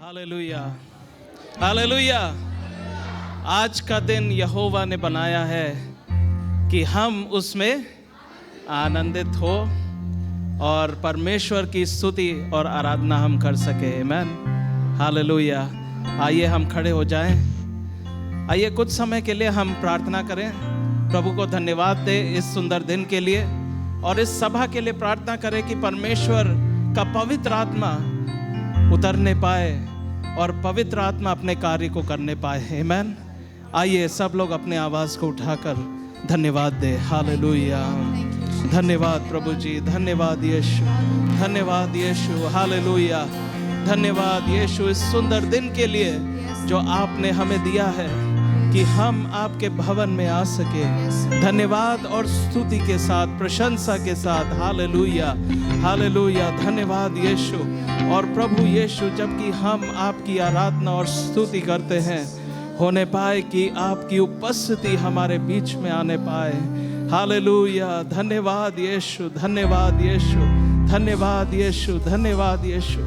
Hallelujah, hallelujah. आज का दिन यहोवा ने बनाया है कि हम उसमें आनंदित हो और परमेश्वर की स्तुति और आराधना हम कर सके। आमीन, हालेलुया। आइए हम खड़े हो जाएं। आइए कुछ समय के लिए हम प्रार्थना करें, प्रभु को धन्यवाद दें इस सुंदर दिन के लिए और इस सभा के लिए प्रार्थना करें कि परमेश्वर का पवित्र आत्मा उतरने पाए और पवित्र आत्मा अपने कार्य को करने पाए। आमीन। आइए सब लोग अपने आवाज़ को उठाकर धन्यवाद दें। हालेलुया, धन्यवाद प्रभु जी, धन्यवाद यीशु, धन्यवाद यीशु, हालेलुया। धन्यवाद यीशु इस सुंदर दिन के लिए जो आपने हमें दिया है कि हम आपके भवन में आ सके। धन्यवाद और स्तुति के साथ, प्रशंसा के साथ। Hallelujah, hallelujah. धन्यवाद यीशु। और प्रभु यीशु, जबकि हम आपकी आराधना और स्तुति करते हैं, होने पाए कि आपकी उपस्थिति हमारे बीच में आने पाए। हालेलुया। धन्यवाद यीशु, धन्यवाद यीशु, धन्यवाद यीशु, धन्यवाद यीशु।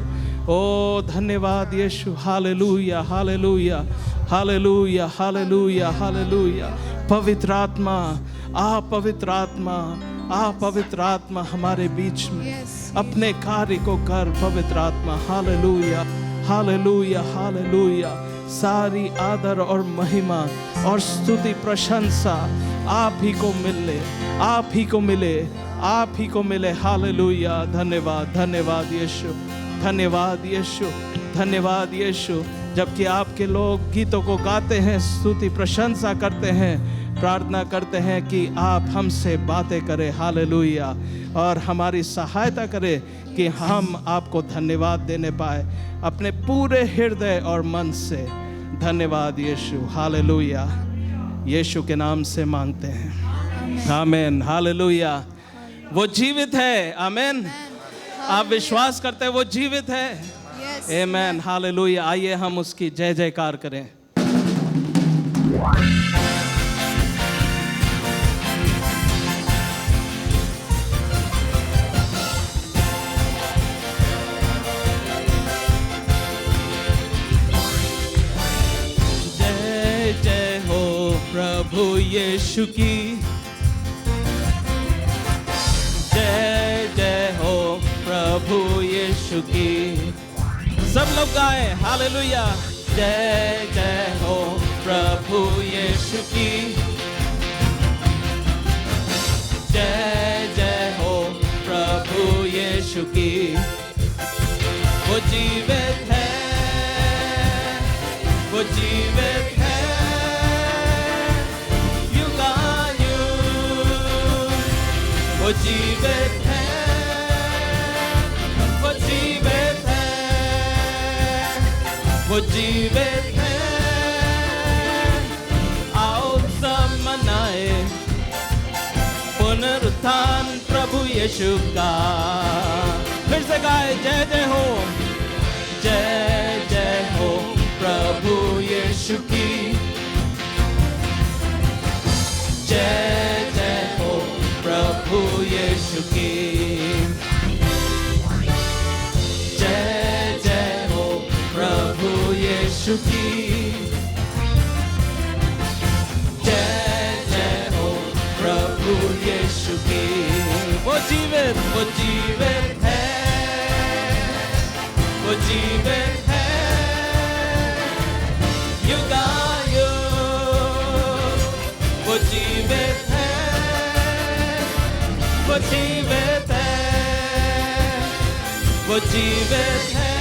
ओ धन्यवाद यीशु। हालेलुया, हालेलुया, हालेलुया, हालेलुया, हालेलुया। पवित्र आत्मा, आ पवित्र आत्मा, आ पवित्र आत्मा हमारे बीच में अपने कार्य को कर। पवित्र आत्मा, हालेलुया, हालेलुया, हालेलुया। सारी आदर और महिमा और स्तुति प्रशंसा आप ही को मिले, आप ही को मिले, आप ही को मिले। हालेलुया। धन्यवाद, धन्यवाद यीशु, धन्यवाद यीशु, धन्यवाद यीशु। जबकि आपके लोग गीतों को गाते हैं, स्तुति प्रशंसा करते हैं, प्रार्थना करते हैं कि आप हमसे बातें करें। हालेलुया। और हमारी सहायता करें कि हम आपको धन्यवाद देने पाए अपने पूरे हृदय और मन से। धन्यवाद यीशु। हालेलुया। यीशु के नाम से मांगते हैं, आमीन। हालेलुया। वो जीवित है। आमीन। आप विश्वास करते हैं वो जीवित है? आमीन, हालेलुया। आइए हम उसकी जय जयकार करें। जय जय हो प्रभु यीशु की, जय जय हो प्रभु यीशु की। सब लोग गाए हालेलुया। जय जय हो प्रभु यीशु की, जय जय हो प्रभु यीशु की। वो जीवित है, वो जीवित है, युगायुग वो जीवित है, वो जीवित है, वो जीवित है। आओ सब मनाए पुनरुत्थान प्रभु यीशु का। फिर से गाए जय जय हो, जय जय हो प्रभु यीशु की, जय जय हो प्रभु यीशु की, जय जय हो प्रभु यीशु की, जय जय हो प्रभु यीशु की। वो जीवित, वो जीवित है, वो जीवित है, युगायुग वो जीवित है, वो जीवित है, वो जीवित है।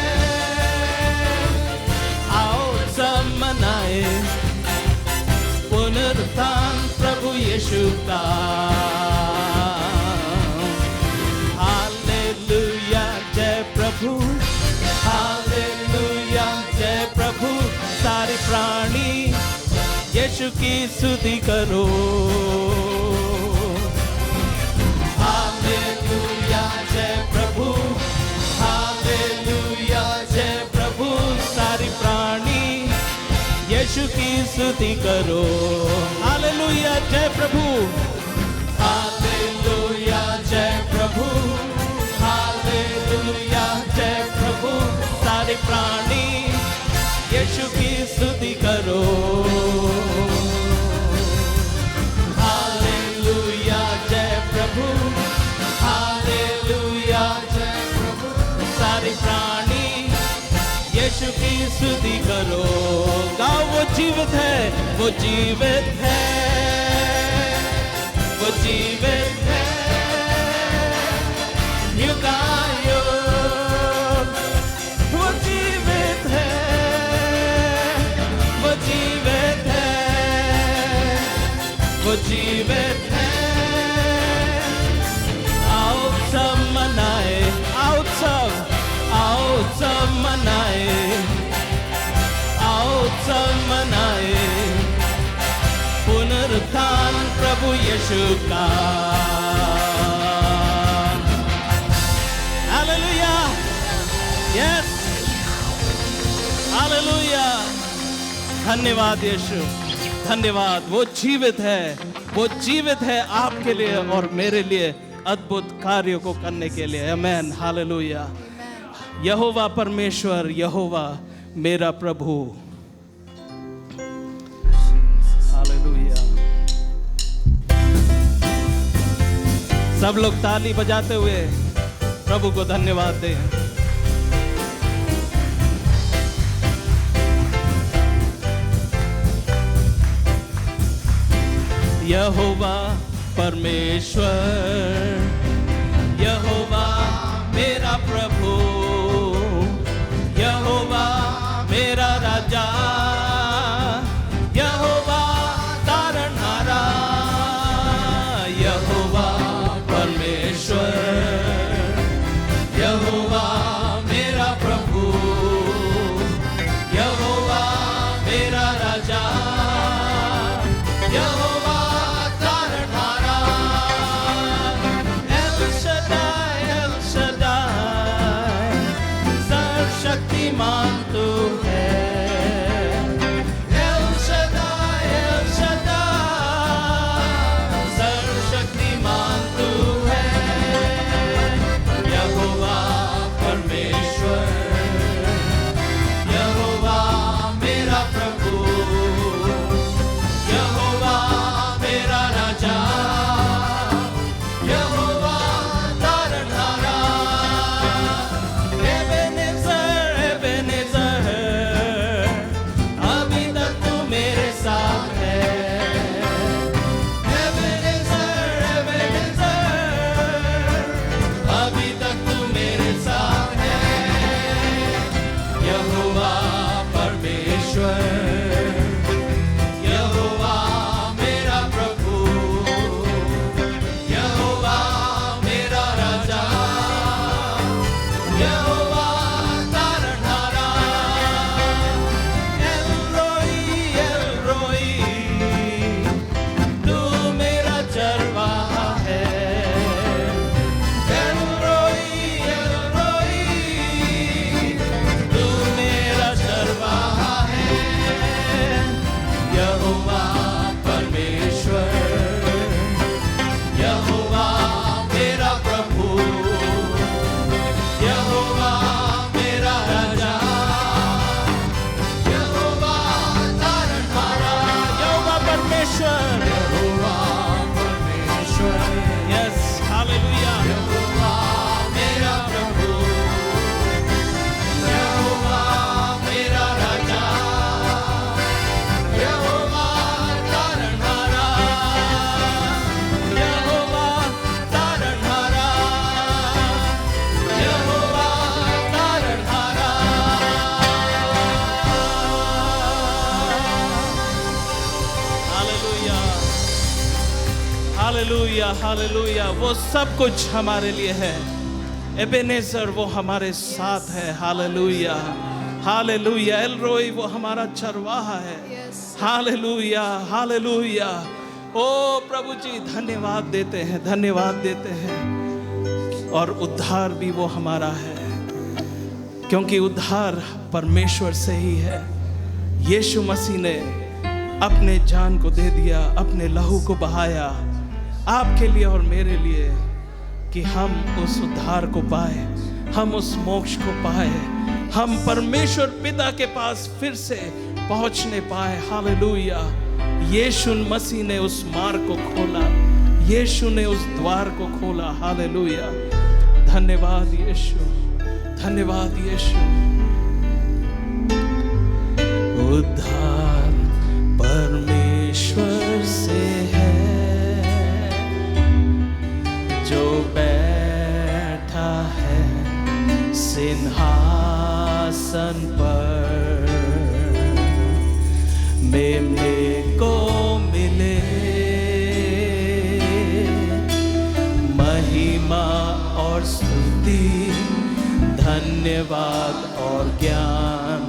आओ सब मनाए पुनरुत्थान प्रभु यीशु का। हालेलुया, जय प्रभु, हालेलुया, जय प्रभु। सारे प्राणी यीशु की स्तुति करो। हालेलुया, जय प्रभु, हालेलुया, जय प्रभु। सारे प्राणी यीशु की स्तुति करो। हालेलुया, जय प्रभु, हालेलुया, जय प्रभु, हालेलुया, जय प्रभु। सारे प्राणी यीशु की स्तुति करो। गाओ वो जीवित है, वो जीवित है, वो जीवित है। युगायुग वो जीवित है, वो जीवित है, वो जीवित है। आओ सब मनाए, आओ सब मनाए, आओ सब मनाए पुनरुत्थान प्रभु यीशु का। Hallelujah, yes, hallelujah. धन्यवाद यीशु, धन्यवाद। वो जीवित है, वो जीवित है आपके लिए और मेरे लिए अद्भुत कार्यों को करने के लिए। आमेन, हालेलुया। यहोवा परमेश्वर, यहोवा मेरा प्रभु। हालेलुया। सब लोग ताली बजाते हुए प्रभु को धन्यवाद दें। यहोवा परमेश्वर, यहोवा मेरा प्रभु, यहोवा मेरा राजा, यहोवा तारणहारा। यहोवा परमेश्वर, यहोवा मेरा प्रभु, यहोवा मेरा राजा, Yahova तारणहारा। L Shaddai, L Shaddai, सर्वशक्तिमान तू है। एल शदाई, एल शदाई, सर्वशक्तिमान तू है। यहोवा परमेश्वर, यहोवा मेरा प्रभु, यहोवा मेरा राजा, यहोवा तारणहारा। एबेनेज़र, एबेनेज़र, अभी तक तू मेरे साथ है। एबेनेज़र, एबेनेज़र, अभी तक तू मेरे साथ है। यहोवा परमेश्वर, यहोवा मेरा प्रभु, यहोवा मेरा राजा, यहोवा तारणहारा। एल रोई, एल रोई, तू मेरा चरवाहा है। एल रोई, तू मेरा चरवाहा है। यहोवा परमेश्वर, यहोवा मेरा प्रभु, यहोवा मेरा राजा, यहोवा तारणहारा। यहोवा परमेश्वर, यहोवा परमेश्वर, यस, हालेलुया। यहोवा मेरा प्रभु, यहोवा मेरा राजा, यहोवा तारणहारा, यहोवा तारणहारा, यहोवा तारणहारा। हालेलुया, हालेलुया, हालेलुया। वो सब कुछ हमारे लिए है। एबेनेज़र वो हमारे साथ है। Hallelujah, hallelujah. एल रोई वो हमारा चरवाहा है। हालेलुया, हालेलुया। ओ प्रभु जी धन्यवाद देते हैं, धन्यवाद देते हैं। और उद्धार भी वो हमारा है, क्योंकि उद्धार परमेश्वर से ही है। यीशु मसीह ने अपने जान को दे दिया, अपने लहू को बहाया आपके लिए और मेरे लिए, कि हम उस उद्धार को पाए, हम उस मोक्ष को पाए, हम परमेश्वर पिता के पास फिर से पहुंचने पाए। हालेलुया। यीशु मसीह ने उस मार्ग को खोला, यीशु ने उस द्वार को खोला। हालेलुया। धन्यवाद यीशु, धन्यवाद यीशु। उद्धार परमेश्वर से है, जो बैठा है सिंहासन पर। मेमने को मिले महिमा और स्तुति, धन्यवाद और ज्ञान,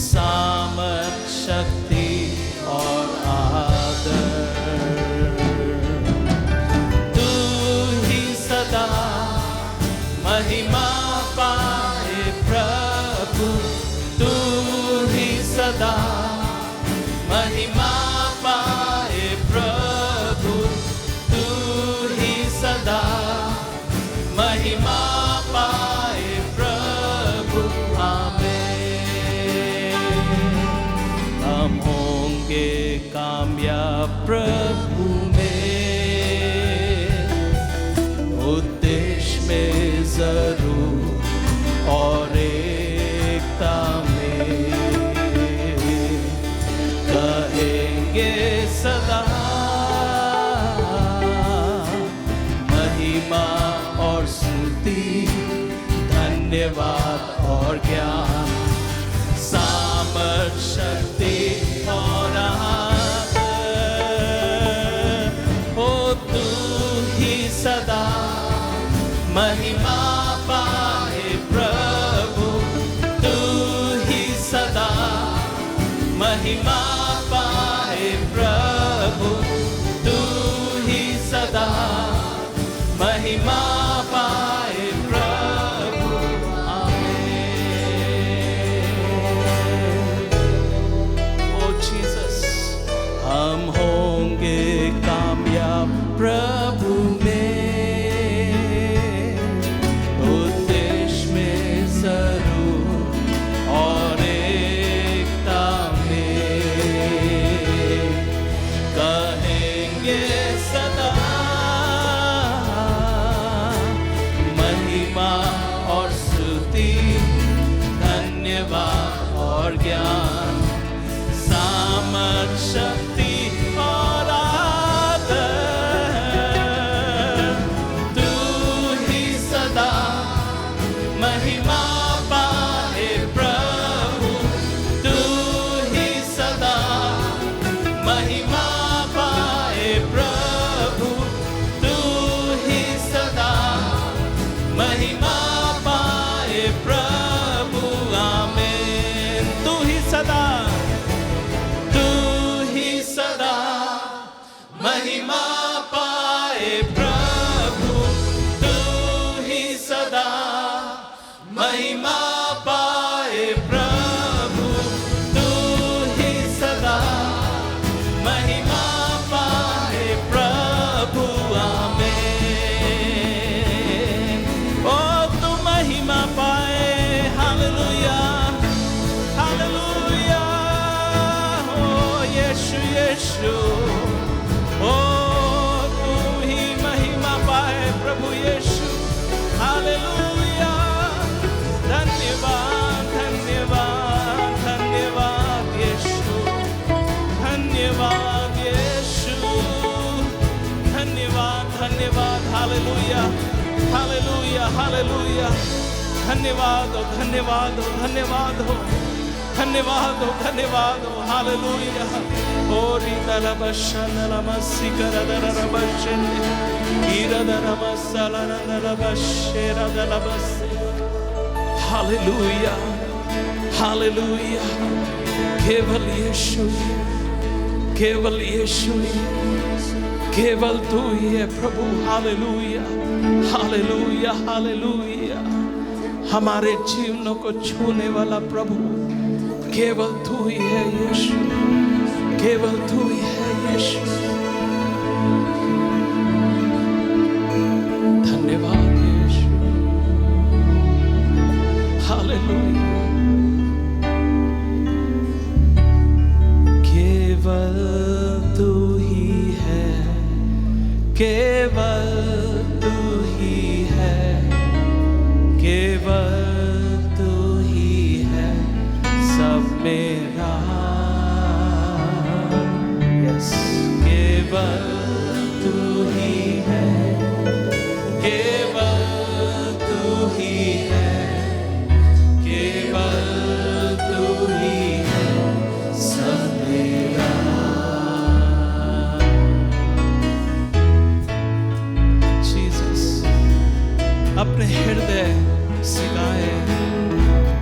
सामर्थ, शक्ति और आदर। तू ही सदा महिमा पाए प्रभु, तू ही सदा महिमा पाए प्रभु, तू ही सदा महिमा पाए प्रभु। आमीन। हम होंगे कामयाब प्रभु में, उद्देश्य में जरूर और एकता में, कहेंगे सदा महिमा और स्तुति, धन्यवाद और ज्ञान, सामर्थ, शक्ति और आदर। ओ तू ही सदा महिमा पाए प्रभु, तू ही सदा महिमा पाए प्रभु, तू ही सदा महिमा पाए प्रभु। आमीन। ओ जीसस, हम होंगे कामयाब प्रभु में, उद्देश्य में जरूर और एकता में, कहेंगे सदा महिमा और स्तुति, धन्यवाद और ज्ञान, सामर्थ, शक्ति और आदर। तू ही सदा महिमा पाए प्रभु, तू ही सदा महिमा पाए प्रभु, तू ही सदा महिमा पाए प्रभु। आमीन। तू ही सदा महिमा पाए प्रभु, तू ही सदा महिमा पाए प्रभु, तू ही सदा महिमा पाए प्रभु। आमीन। ओ तू महिमा पाए। हालेलुया, हालेलुया। ओ यीशु, यीशु, ओ तू ही महिमा पाए प्रभु यीशु। हालेलुया। धन्यवाद, धन्यवाद, धन्यवाद यीशु, धन्यवाद यीशु, धन्यवाद, धन्यवाद। हालेलुया, हालेलुया, हालेलुया। धन्यवाद हो, धन्यवाद हो, धन्यवाद हो, धन्यवाद हो, धन्यवाद हो। हालेलुया। ओरी दलबशन लमसिकर दरबशन ईरदरमसल दलबशेर दलबस। Hallelujah, hallelujah. केवल यीशु, केवल यीशु, केवल तू ही है प्रभु। हालेलुया, हालेलुया, हालेलुया। हमारे जीवनों को छूने वाला प्रभु केवल तू ही है यीशु, केवल तू ही है यीशु। धन्यवाद यीशु। हालेलुया। केवल तू ही है, केवल तू ही है, केवल तू ही है सब मेरा केवल तू ही है, केवल तू ही है, केवल तू ही है सब मेरा। जीसस, अपने हृदय से गाए,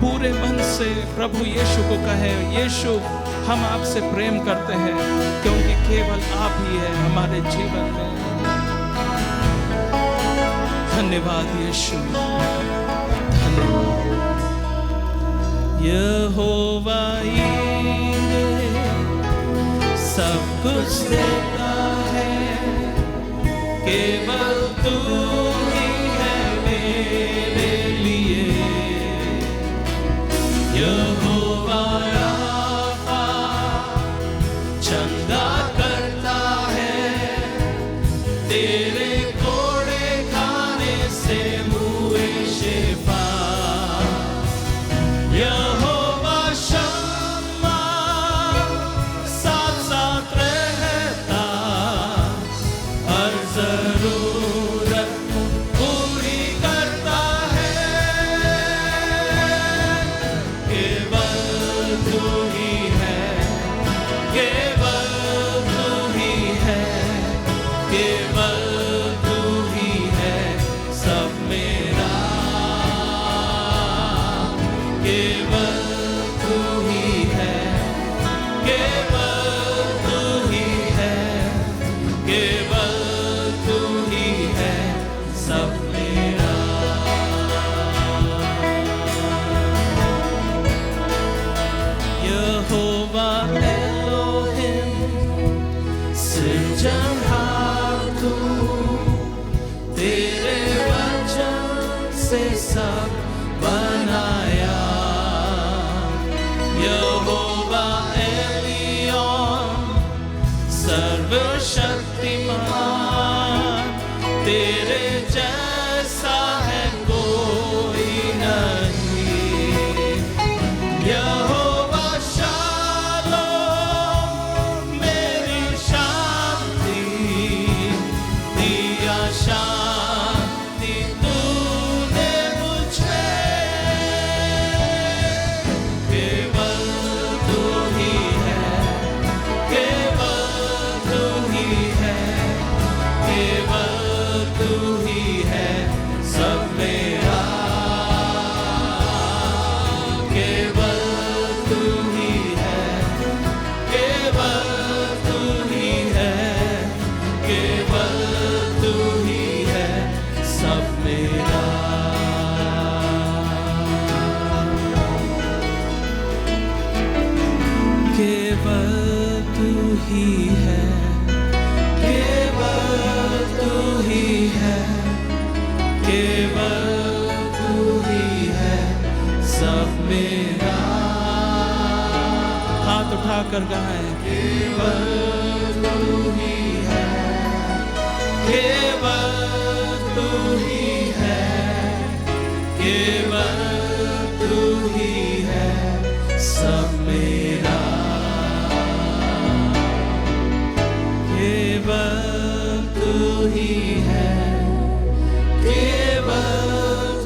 पूरे मन से प्रभु यीशु को कहे, यीशु हम आपसे प्रेम करते हैं क्योंकि केवल आप ही है हमारे जीवन में। धन्यवाद यीशु, धन्यवाद। यहोवा यीरे सब कुछ देता है, केवल तू ही है मेरे लिए। यहोवा राफा चंगा करता है, तेरे कोड़े खाने से मुए शिफा। यहोवा शम्मा साथ साथ रहता, हर जरूरत पूरी करता है। केवल तू ही है, केवल तू ही है, केवल तू ही है सब मेरा। केवल तू ही है, केवल तू ही है, केवल तू ही है सब मेरा। यहोवा एलोहिम सृजनहार तू, तेरे वचन से सब बनाया। यहोवा एलियन सर्वशक्तिमान, तेरे जैसा है कोई नहीं। यहोवा शालोम मेरी शांति, दिया शांति तूने मुझे। केवल तू ही है, केवल तू ही है, केवल तू ही है सब मेरा। केवल तू ही है, केवल तू ही है, केवल तू ही है सब मेरा। केवल तू ही है, केवल तू ही है, केवल तू ही है सब मेरा। हाथ उठाकर गाएं, केवल तू ही है, केवल तू ही है, केवल तू ही है सब मेरा। केवल तू ही है, केवल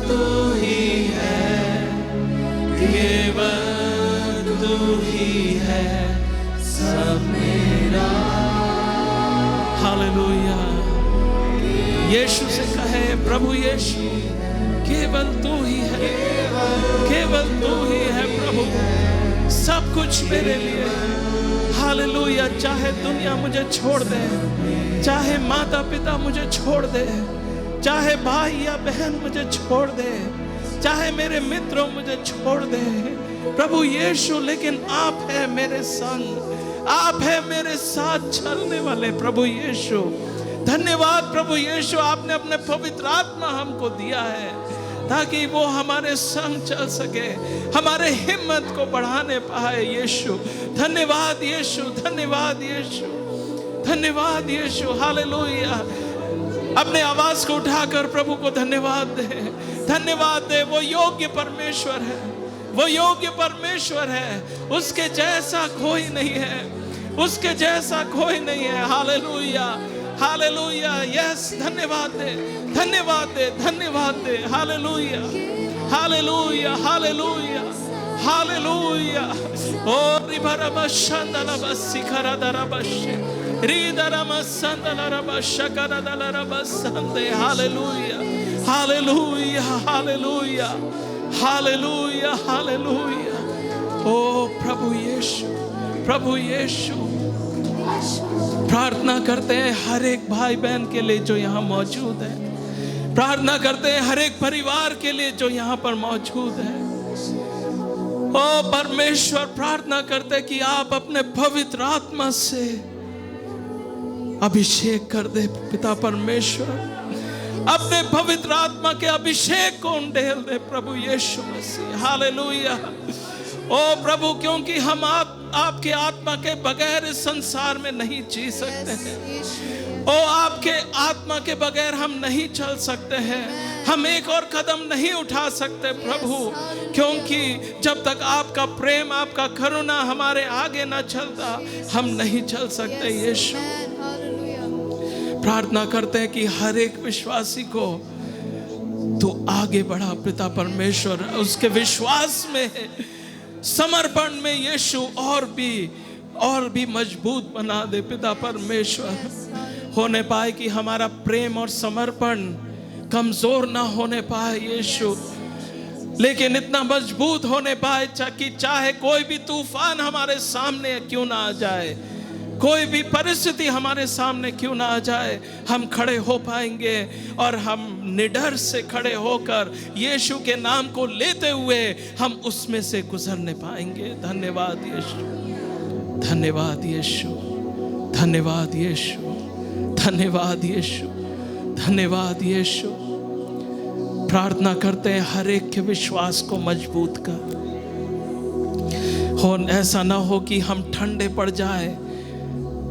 तू ही है, केवल तू ही है सब मेरा। हालेलुया। यीशु से कहे, प्रभु यीशु केवल तू ही है, केवल तू ही है प्रभु, सब कुछ मेरे लिए। हालेलुया। चाहे दुनिया मुझे छोड़ दे, चाहे माता पिता मुझे छोड़ दे, चाहे भाई या बहन मुझे छोड़ दे, चाहे मेरे मित्रों मुझे छोड़ दे, प्रभु यीशु लेकिन आप है मेरे संग, आप है मेरे साथ चलने वाले प्रभु यीशु। धन्यवाद प्रभु यीशु, आपने अपने पवित्र आत्मा हमको दिया है ताकि वो हमारे संग चल सके, हमारे हिम्मत को बढ़ाने पाए। यीशु धन्यवाद, यीशु धन्यवाद, यीशु धन्यवाद, यीशु हालेलुया। अपने आवाज को उठाकर प्रभु को धन्यवाद दे, धन्यवाद दे। वो योग्य परमेश्वर है, वो योग्य परमेश्वर है, उसके जैसा कोई नहीं है। उसके जैसा कोई नहीं है। हालेलुया, हालेलुया, यस, धन्यवाद दे, धन्यवाद दे, धन्यवाद दे। हालेलुया, हालेलुया, हालेलुया, हालेलुया। ओ रिबरबशंदलबसिखरदरबशे रिदरमसंदलरबशकरदलरबसंदे। हालेलुया, हालेलुया, हालेलुया, हालेलुया, हालेलुया। ओ प्रभु यीशु, प्रभु यीशु, प्रार्थना करते हैं हर एक भाई बहन के लिए जो यहाँ मौजूद है। प्रार्थना करते हैं हर एक परिवार के लिए जो यहाँ पर मौजूद है। ओ परमेश्वर, प्रार्थना करते हैं कि आप अपने पवित्र आत्मा से अभिषेक कर दे पिता परमेश्वर, अपने पवित्र आत्मा के अभिषेक को उंडेल दे प्रभु यीशु मसीह। हालेलुया। ओ प्रभु, क्योंकि हम आपके आत्मा के बगैर इस संसार में नहीं जी सकते हैं। ओ आपके आत्मा के बगैर हम नहीं चल सकते हैं, हम एक और कदम नहीं उठा सकते प्रभु, क्योंकि जब तक आपका प्रेम, आपका करुणा हमारे आगे ना चलता, हम नहीं चल सकते। यीशु, प्रार्थना करते हैं कि हर एक विश्वासी को तू आगे बढ़ा पिता परमेश्वर, उसके विश्वास में, समर्पण में यीशु और भी मजबूत बना दे पिता परमेश्वर। होने पाए कि हमारा प्रेम और समर्पण कमजोर ना होने पाए यीशु, लेकिन इतना मजबूत होने पाए कि चाहे कोई भी तूफान हमारे सामने क्यों ना आ जाए, कोई भी परिस्थिति हमारे सामने क्यों ना आ जाए, हम खड़े हो पाएंगे और हम निडर से खड़े होकर यीशु के नाम को लेते हुए हम उसमें से गुजरने पाएंगे। धन्यवाद यीशु, धन्यवाद यीशु, धन्यवाद यीशु, धन्यवाद यीशु, धन्यवाद यीशु। प्रार्थना करते हैं हर एक के विश्वास को मजबूत कर। हो ऐसा ना हो कि हम ठंडे पड़ जाए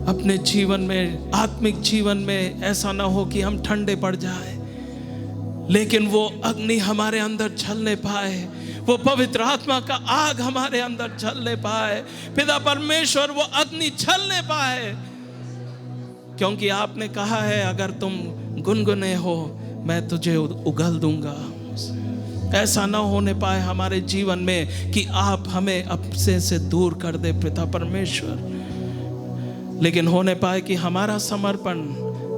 अपने जीवन में, आत्मिक जीवन में ऐसा ना हो कि हम ठंडे पड़ जाए, लेकिन वो अग्नि हमारे अंदर जलने पाए, वो पवित्र आत्मा का आग हमारे अंदर जलने पाए पिता परमेश्वर, वो अग्नि जलने पाए, क्योंकि आपने कहा है अगर तुम गुनगुने हो मैं तुझे उगल दूंगा। ऐसा ना होने पाए हमारे जीवन में कि आप हमें अपने से दूर कर दे पिता परमेश्वर, लेकिन होने पाए कि हमारा समर्पण,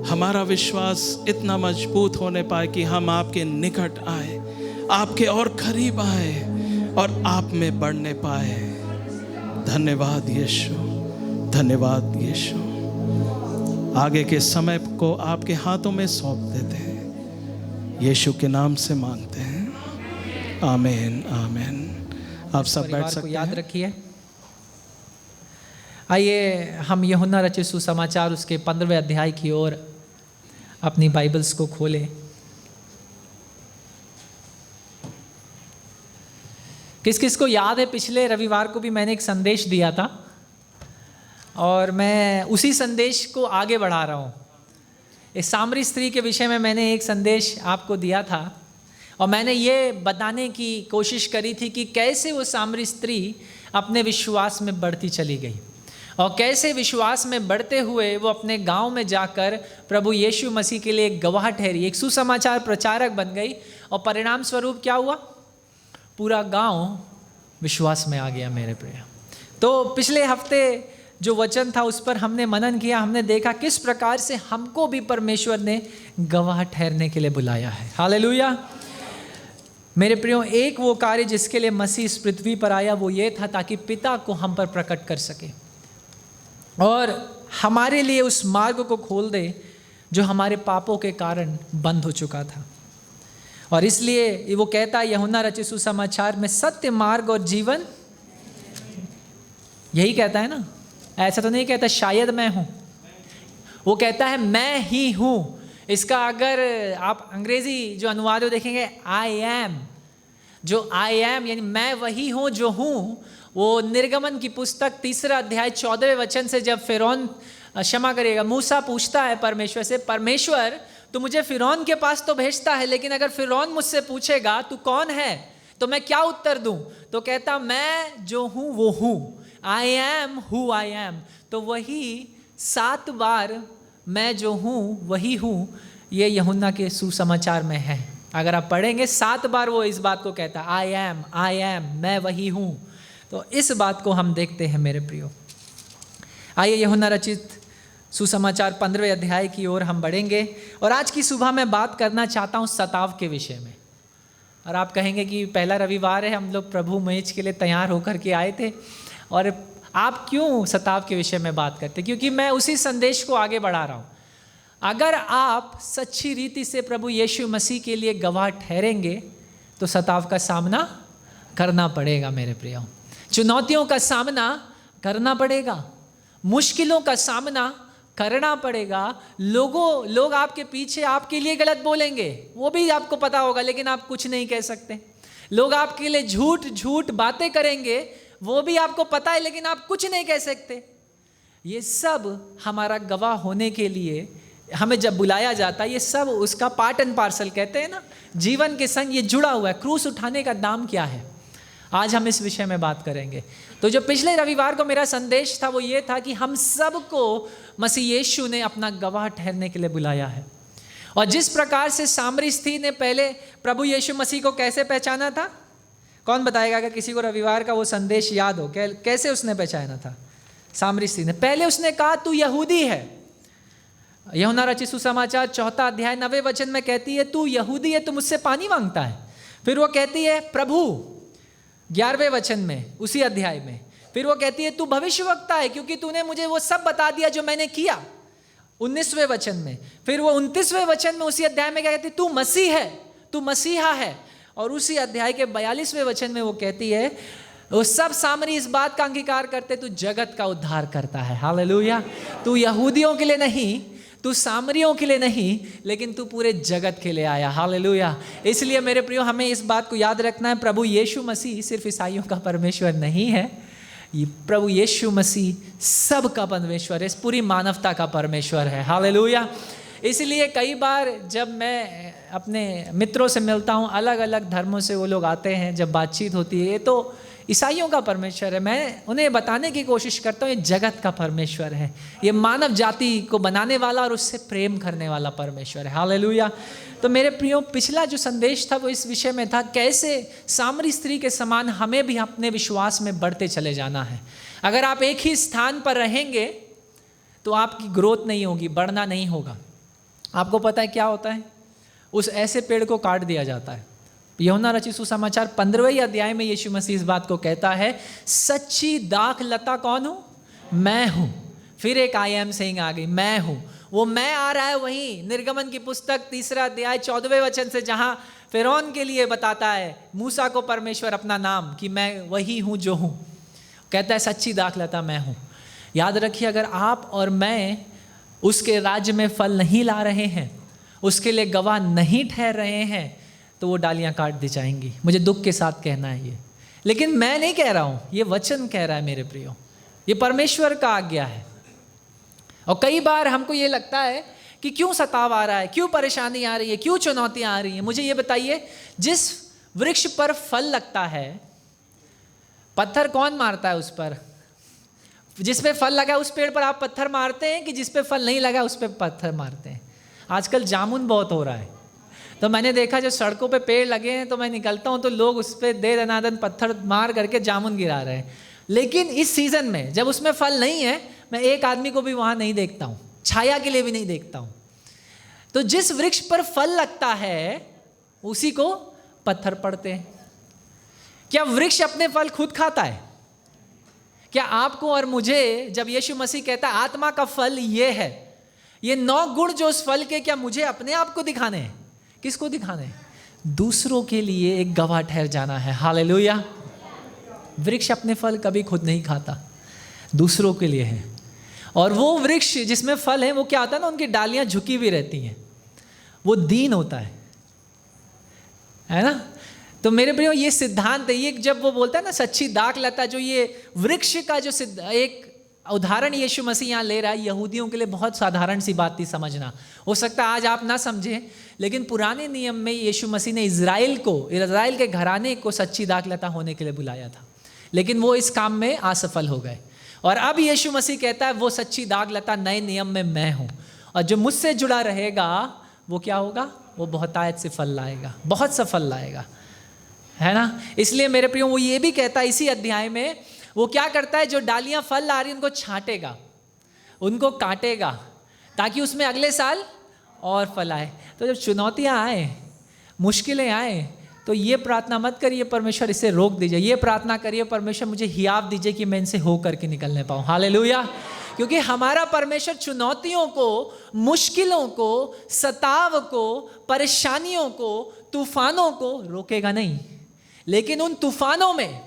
हमारा विश्वास इतना मजबूत होने पाए कि हम आपके निकट आए, आपके और करीब आए और आप में बढ़ने पाए। धन्यवाद यीशु, धन्यवाद यीशु। आगे के समय को आपके हाथों में सौंप देते हैं, यीशु के नाम से मांगते हैं, आमीन, आमीन। आप सब बैठ सकते हैं। याद रखिए। आइए हम यूहन्ना रचित सुसमाचार उसके 15वें अध्याय की ओर अपनी बाइबल्स को खोलें। किस किस को याद है पिछले रविवार को भी मैंने एक संदेश दिया था और मैं उसी संदेश को आगे बढ़ा रहा हूँ। इस सामरी स्त्री के विषय में मैंने एक संदेश आपको दिया था और मैंने ये बताने की कोशिश करी थी कि कैसे वो सामरी स्त्री अपने विश्वास में बढ़ती चली गई और कैसे विश्वास में बढ़ते हुए वो अपने गांव में जाकर प्रभु यीशु मसीह के लिए एक गवाह ठहरी, एक सुसमाचार प्रचारक बन गई और परिणाम स्वरूप क्या हुआ, पूरा गांव विश्वास में आ गया। मेरे प्रिय, तो पिछले हफ्ते जो वचन था उस पर हमने मनन किया, हमने देखा किस प्रकार से हमको भी परमेश्वर ने गवाह ठहरने के लिए बुलाया है। हालेलुया। मेरे प्रियो, एक वो कार्य जिसके लिए मसीह इस पृथ्वी पर आया वो ये था ताकि पिता को हम पर प्रकट कर सके और हमारे लिए उस मार्ग को खोल दे जो हमारे पापों के कारण बंद हो चुका था। और इसलिए वो कहता है यूहन्ना रचित सुसमाचार में, सत्य, मार्ग और जीवन, यही कहता है ना, ऐसा तो नहीं कहता शायद मैं हूं, वो कहता है मैं ही हूं। इसका अगर आप अंग्रेजी जो अनुवाद हो देखेंगे, आई एम, जो आई एम यानी मैं वही हूं जो हूं, वो निर्गमन की पुस्तक 3 अध्याय 14वें वचन से जब फिरौन, क्षमा करिएगा, मूसा पूछता है परमेश्वर से, परमेश्वर तू मुझे फिरौन के पास तो भेजता है, लेकिन अगर फिरौन मुझसे पूछेगा तू कौन है तो मैं क्या उत्तर दूं, तो कहता मैं जो हूं वो हूं, I am who I am, तो वही 7 बार मैं जो हूँ वही हूँ, ये यूहन्ना के सुसमाचार में है। अगर आप पढ़ेंगे 7 बार वो इस बात को कहता है, आई एम, मैं वही हूँ। तो इस बात को हम देखते हैं मेरे प्रियो। आइए यूहन्ना रचित सुसमाचार 15वें अध्याय की ओर हम बढ़ेंगे। और आज की सुबह मैं बात करना चाहता हूँ सताव के विषय में। और आप कहेंगे कि पहला रविवार है, हम लोग प्रभु मैच के लिए तैयार होकर के आए थे, और आप क्यों सताव के विषय में बात करते? क्योंकि मैं उसी संदेश को आगे बढ़ा रहा हूँ। अगर आप सच्ची रीति से प्रभु यीशु मसीह के लिए गवाह ठहरेंगे तो सताव का सामना करना पड़ेगा मेरे प्रियो। चुनौतियों का सामना करना पड़ेगा, मुश्किलों का सामना करना पड़ेगा। लोग आपके पीछे आपके लिए गलत बोलेंगे, वो भी आपको पता होगा, लेकिन आप कुछ नहीं कह सकते। लोग आपके लिए झूठ बातें करेंगे, वो भी आपको पता है, लेकिन आप कुछ नहीं कह सकते। ये सब हमारा गवाह होने के लिए हमें जब बुलाया जाता है, ये सब उसका पार्ट एंड पार्सल कहते हैं ना, जीवन के संग ये जुड़ा हुआ है। क्रूस उठाने का दाम क्या है, आज हम इस विषय में बात करेंगे। तो जो पिछले रविवार को मेरा संदेश था वो ये था कि हम सबको मसीह यीशु ने अपना गवाह ठहरने के लिए बुलाया है। और जिस प्रकार से सामरी स्त्री ने पहले प्रभु यीशु मसीह को कैसे पहचाना था, कौन बताएगा? अगर किसी को रविवार का वो संदेश याद हो, कैसे उसने पहचाना था? सामरी स्त्री ने पहले उसने कहा तू यहूदी है। यूहन्ना रचित सुसमाचार 4 अध्याय 9वें वचन में कहती है तू यहूदी है, तू मुझसे पानी मांगता है। फिर वो कहती है प्रभु 11वें वचन में उसी अध्याय में, फिर वो कहती है तू भविष्यवक्ता है क्योंकि तूने मुझे वो सब बता दिया जो मैंने किया, 19वें वचन में। फिर वो 29वें वचन में उसी अध्याय में क्या कहती है? तू मसीह है, तू मसीहा है। और उसी अध्याय के 42वें वचन में वो कहती है वो सब सामरी इस बात का अंगीकार करते तू जगत का उद्धार करता है। हालेलुया। तू यहूदियों के लिए नहीं, तू सामरियों के लिए नहीं, लेकिन तू पूरे जगत के लिए आया। हालेलुया। इसलिए मेरे प्रियो हमें इस बात को याद रखना है, प्रभु यीशु मसीह सिर्फ ईसाइयों का परमेश्वर नहीं है, ये प्रभु यीशु मसीह सबका परमेश्वर है, इस पूरी मानवता का परमेश्वर है। हालेलुया। इसलिए कई बार जब मैं अपने मित्रों से मिलता हूँ, अलग अलग धर्मों से वो लोग आते हैं, जब बातचीत होती है, ये तो ईसाइयों का परमेश्वर है, मैं उन्हें बताने की कोशिश करता हूँ ये जगत का परमेश्वर है, ये मानव जाति को बनाने वाला और उससे प्रेम करने वाला परमेश्वर है। हालेलुया। तो मेरे प्रियो पिछला जो संदेश था वो इस विषय में था, कैसे सामरी स्त्री के समान हमें भी अपने विश्वास में बढ़ते चले जाना है। अगर आप एक ही स्थान पर रहेंगे तो आपकी ग्रोथ नहीं होगी, बढ़ना नहीं होगा। आपको पता है क्या होता है? उस ऐसे पेड़ को काट दिया जाता है। यूहन्ना रचित सुसमाचार 15वें अध्याय में यीशु मसीह इस बात को कहता है, सच्ची दाख लता कौन हूँ? मैं हूँ। फिर एक आई एम सेइंग आ गई, मैं हूँ। वो मैं आ रहा है वही निर्गमन की पुस्तक 3 अध्याय 14वें वचन से, जहाँ फिरौन के लिए बताता है मूसा को परमेश्वर अपना नाम कि मैं वही हूँ जो हूँ। कहता है सच्ची दाख लता मैं हूँ। याद रखिए, अगर आप और मैं उसके राज्य में फल नहीं ला रहे हैं, उसके लिए गवाह नहीं ठहर रहे हैं, तो वो डालियां काट दी जाएंगी। मुझे दुख के साथ कहना है ये, लेकिन मैं नहीं कह रहा हूँ, ये वचन कह रहा है मेरे प्रियो, ये परमेश्वर का आज्ञा है। और कई बार हमको ये लगता है कि क्यों सताव आ रहा है, क्यों परेशानी आ रही है, क्यों चुनौतियाँ आ रही हैं। मुझे ये बताइए, जिस वृक्ष पर फल लगता है पत्थर कौन मारता है उस पर? जिस पे फल लगा उस पेड़ पर आप पत्थर मारते हैं कि जिस पे फल नहीं लगा उस पे पत्थर मारते हैं? आजकल जामुन बहुत हो रहा है, तो मैंने देखा जो सड़कों पे पेड़ लगे हैं तो मैं निकलता हूँ तो लोग उस पर दे दनादन पत्थर मार करके जामुन गिरा रहे हैं। लेकिन इस सीज़न में जब उसमें फल नहीं है, मैं एक आदमी को भी वहाँ नहीं देखता हूँ, छाया के लिए भी नहीं देखता हूँ। तो जिस वृक्ष पर फल लगता है उसी को पत्थर पड़ते हैं। क्या वृक्ष अपने फल खुद खाता है? क्या आपको और मुझे, जब यीशु मसीह कहता है आत्मा का फल ये है, ये 9 गुण जो उस फल के, क्या मुझे अपने आप को दिखाने हैं? किसको दिखाने हैं? दूसरों के लिए एक गवाह ठहर जाना है। हालेलुया। वृक्ष अपने फल कभी खुद नहीं खाता, दूसरों के लिए है। और वो वृक्ष जिसमें फल है वो क्या होता है ना, उनकी डालियां झुकी हुई रहती हैं, वो दीन होता है ना। तो मेरे प्रियो ये सिद्धांत है, ये जब वो बोलता है ना सच्ची दाख लता, जो ये वृक्ष का जो एक उदाहरण यीशु मसीह यहाँ ले रहा है, यहूदियों के लिए बहुत साधारण सी बात थी समझना। हो सकता है आज आप ना समझें, लेकिन पुराने नियम में यीशु मसीह ने इज़राइल के घराने को सच्ची दाख लता होने के लिए बुलाया था। लेकिन वो इस काम में असफल हो गए। और अब यीशु मसीह कहता है वो सच्ची दाग लता नए नियम में मैं हूँ, और जो मुझसे जुड़ा रहेगा वो क्या होगा, वो बहुतायत से फल लाएगा, बहुत सफल लाएगा, है ना। इसलिए मेरे प्रियो वो ये भी कहता है इसी अध्याय में, वो क्या करता है, जो डालियाँ फल ला रही उनको छांटेगा, उनको काटेगा, ताकि उसमें अगले साल और फल आए। तो जब चुनौतियाँ आए, मुश्किलें आए, तो ये प्रार्थना मत करिए परमेश्वर इसे रोक दीजिए, ये प्रार्थना करिए परमेश्वर मुझे हियाव दीजिए कि मैं इनसे हो करके निकलने पाऊँ। हालेलुया। क्योंकि हमारा परमेश्वर चुनौतियों को, मुश्किलों को, सताव को, परेशानियों को, तूफानों को रोकेगा नहीं, लेकिन उन तूफानों में,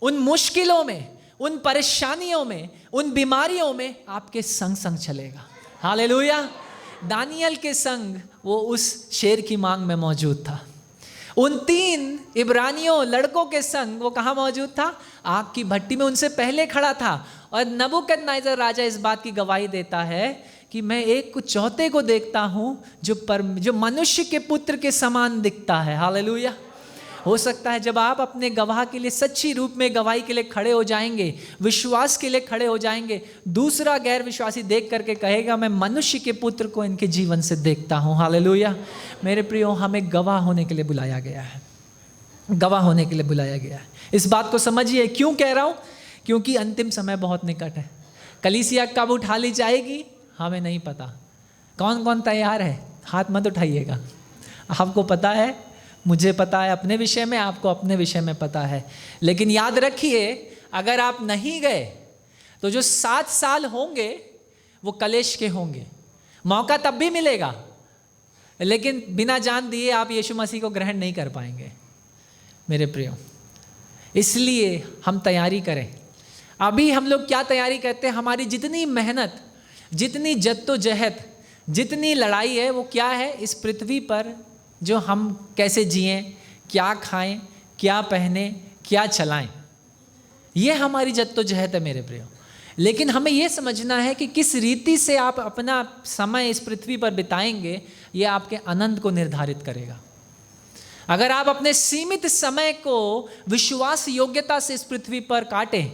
उन मुश्किलों में, उन परेशानियों में, उन बीमारियों में आपके संग संग चलेगा। हालेलुया। दानियल के संग वो उस शेर की मांग में मौजूद था। उन 3 इब्रानियों लड़कों के संग वो कहाँ मौजूद था, आग की भट्टी में उनसे पहले खड़ा था। और नबूकदनेस्सर राजा इस बात की गवाही देता है कि मैं एक चौथे को देखता हूँ जो मनुष्य के पुत्र के समान दिखता है। हालेलुया। हो सकता है जब आप अपने गवाह के लिए सच्ची रूप में गवाही के लिए खड़े हो जाएंगे, विश्वास के लिए खड़े हो जाएंगे, दूसरा गैर विश्वासी देख करके कहेगा मैं मनुष्य के पुत्र को इनके जीवन से देखता हूँ। हालेलुया। मेरे प्रियो, हमें गवाह होने के लिए बुलाया गया है, गवाह होने के लिए बुलाया गया है। इस बात को समझिए। क्यों कह रहा हूँ, क्योंकि अंतिम समय बहुत निकट है। कलीसिया कब उठा ली जाएगी हमें नहीं पता। कौन कौन तैयार है, हाथ मत उठाइएगा। आपको पता है, मुझे पता है अपने विषय में, आपको अपने विषय में पता है। लेकिन याद रखिए, अगर आप नहीं गए तो जो 7 साल होंगे वो कलेश के होंगे। मौका तब भी मिलेगा, लेकिन बिना जान दिए आप यीशु मसीह को ग्रहण नहीं कर पाएंगे मेरे प्रियो। इसलिए हम तैयारी करें। अभी हम लोग क्या तैयारी करते हैं, हमारी जितनी मेहनत, जितनी जद्दोजहद, जितनी लड़ाई है, वो क्या है, इस पृथ्वी पर जो हम कैसे जिएं, क्या खाएं, क्या पहने, क्या चलाएं, ये हमारी जद्दोजहद है मेरे प्रियो। लेकिन हमें ये समझना है कि किस रीति से आप अपना समय इस पृथ्वी पर बिताएंगे, ये आपके आनंद को निर्धारित करेगा। अगर आप अपने सीमित समय को विश्वास योग्यता से इस पृथ्वी पर काटें,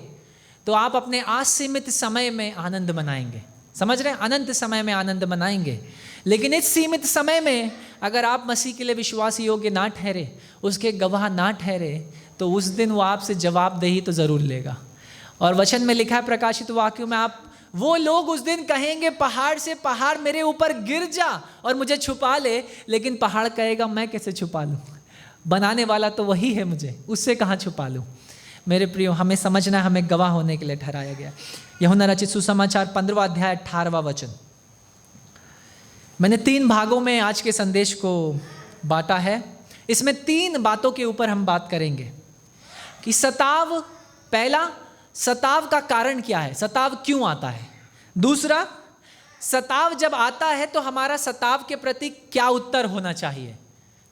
तो आप अपने असीमित समय में आनंद मनाएंगे। समझ रहे हैं, अनंत समय में आनंद मनाएंगे। लेकिन इस सीमित समय में अगर आप मसीह के लिए विश्वास योग्य ना ठहरे, उसके गवाह ना ठहरे, तो उस दिन वो आपसे जवाबदेही तो ज़रूर लेगा। और वचन में लिखा है प्रकाशित वाक्यों में, आप वो लोग उस दिन कहेंगे पहाड़ से पहाड़ मेरे ऊपर गिर जा और मुझे छुपा ले, लेकिन पहाड़ कहेगा मैं कैसे छुपा लूँ, बनाने वाला तो वही है, मुझे उससे कहाँ छुपा लूँ। मेरे प्रियो, हमें समझना है, हमें गवाह होने के लिए ठहराया गया। यूहन्ना रचित सुसमाचार 15वां अध्याय 18वां वचन। मैंने 3 भागों में आज के संदेश को बांटा है। इसमें 3 बातों के ऊपर हम बात करेंगे कि सताव, पहला, सताव का कारण क्या है, सताव क्यों आता है। दूसरा, सताव जब आता है तो हमारा सताव के प्रति क्या उत्तर होना चाहिए,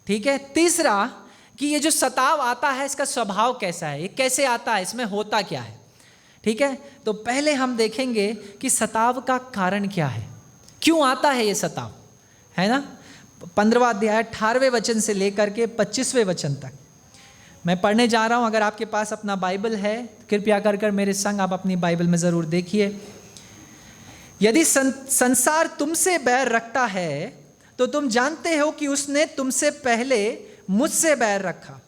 ठीक है। तीसरा, कि ये जो सताव आता है इसका स्वभाव कैसा है, ये कैसे आता है, इसमें होता क्या है, ठीक है। तो पहले हम देखेंगे कि सताव का कारण क्या है, क्यों आता है ये सताव, है ना। 15वां अध्याय 18वें वचन से लेकर के 25वें वचन तक मैं पढ़ने जा रहा हूं। अगर आपके पास अपना बाइबल है, कृपया कर मेरे संग आप अपनी बाइबल में ज़रूर देखिए। यदि संसार तुमसे बैर रखता है तो तुम जानते हो कि उसने तुमसे पहले मुझसे बैर रखा।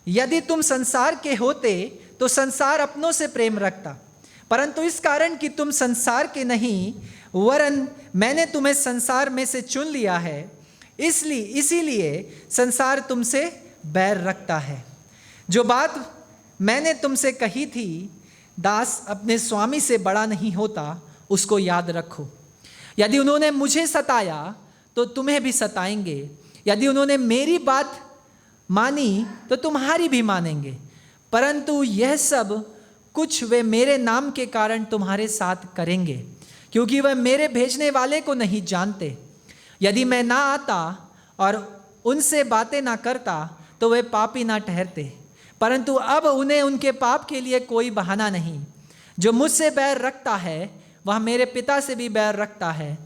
यदि तुम संसार के होते तो संसार अपनों से प्रेम रखता, परंतु इस कारण कि तुम संसार के नहीं, वरन मैंने तुम्हें संसार में से चुन लिया है, इसीलिए संसार तुमसे बैर रखता है। जो बात मैंने तुमसे कही थी, दास अपने स्वामी से बड़ा नहीं होता, उसको याद रखो। यदि उन्होंने मुझे सताया तो तुम्हें भी सताएंगे, यदि उन्होंने मेरी बात मानी तो तुम्हारी भी मानेंगे, परंतु यह सब कुछ वे मेरे नाम के कारण तुम्हारे साथ करेंगे, क्योंकि वह मेरे भेजने वाले को नहीं जानते। यदि मैं ना आता और उनसे बातें ना करता तो वे पापी ना ठहरते, परंतु अब उन्हें उनके पाप के लिए कोई बहाना नहीं। जो मुझसे बैर रखता है वह मेरे पिता से भी बैर रखता है।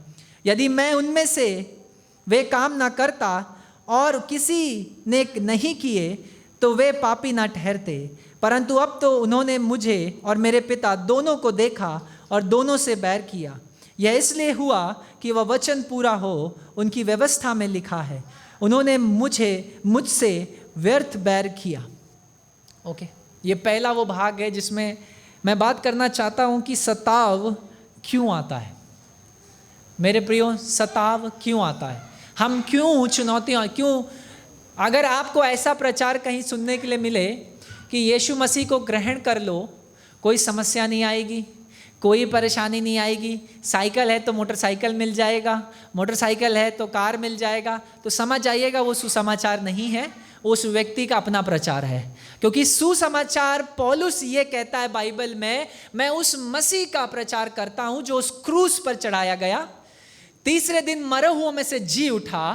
यदि मैं उनमें से वे काम ना करता और किसी ने नहीं किए तो वे पापी ना ठहरते, परंतु अब तो उन्होंने मुझे और मेरे पिता दोनों को देखा और दोनों से बैर किया। यह इसलिए हुआ कि वह वचन पूरा हो, उनकी व्यवस्था में लिखा है, उन्होंने मुझसे व्यर्थ बैर किया। ओके, ये पहला वो भाग है जिसमें मैं बात करना चाहता हूं कि सताव क्यों आता है। मेरे प्रियो, सताव क्यों आता है? हम क्यों चुनौतियां, क्यों? अगर आपको ऐसा प्रचार कहीं सुनने के लिए मिले कि यीशु मसीह को ग्रहण कर लो, कोई समस्या नहीं आएगी, कोई परेशानी नहीं आएगी, साइकिल है तो मोटरसाइकिल मिल जाएगा, मोटरसाइकिल है तो कार मिल जाएगा, तो समझ जाइएगा वो सुसमाचार नहीं है, उस व्यक्ति का अपना प्रचार है। क्योंकि सुसमाचार, पौलुस ये कहता है बाइबल में, मैं उस मसीह का प्रचार करता हूं जो उस क्रूस पर चढ़ाया गया, तीसरे दिन मरे हुओं में से जी उठा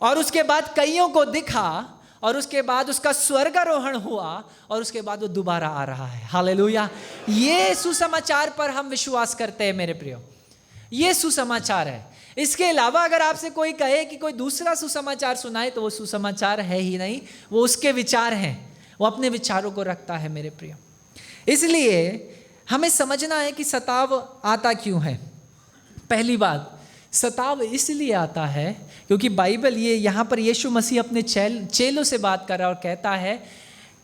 और उसके बाद कईयों को दिखा और उसके बाद उसका स्वर्गारोहण हुआ और उसके बाद वो दोबारा आ रहा है। हालेलुया। ये सुसमाचार पर हम विश्वास करते हैं मेरे प्रियो, ये सुसमाचार है। इसके अलावा अगर आपसे कोई कहे कि कोई दूसरा सुसमाचार सुनाए तो वो सुसमाचार है ही नहीं, वो उसके विचार हैं, वो अपने विचारों को रखता है मेरे प्रियो। इसलिए हमें समझना है कि सताव आता क्यों है। पहली बात, सताव इसलिए आता है क्योंकि बाइबल ये यहाँ पर यीशु मसीह अपने चेलों से बात कर रहा है और कहता है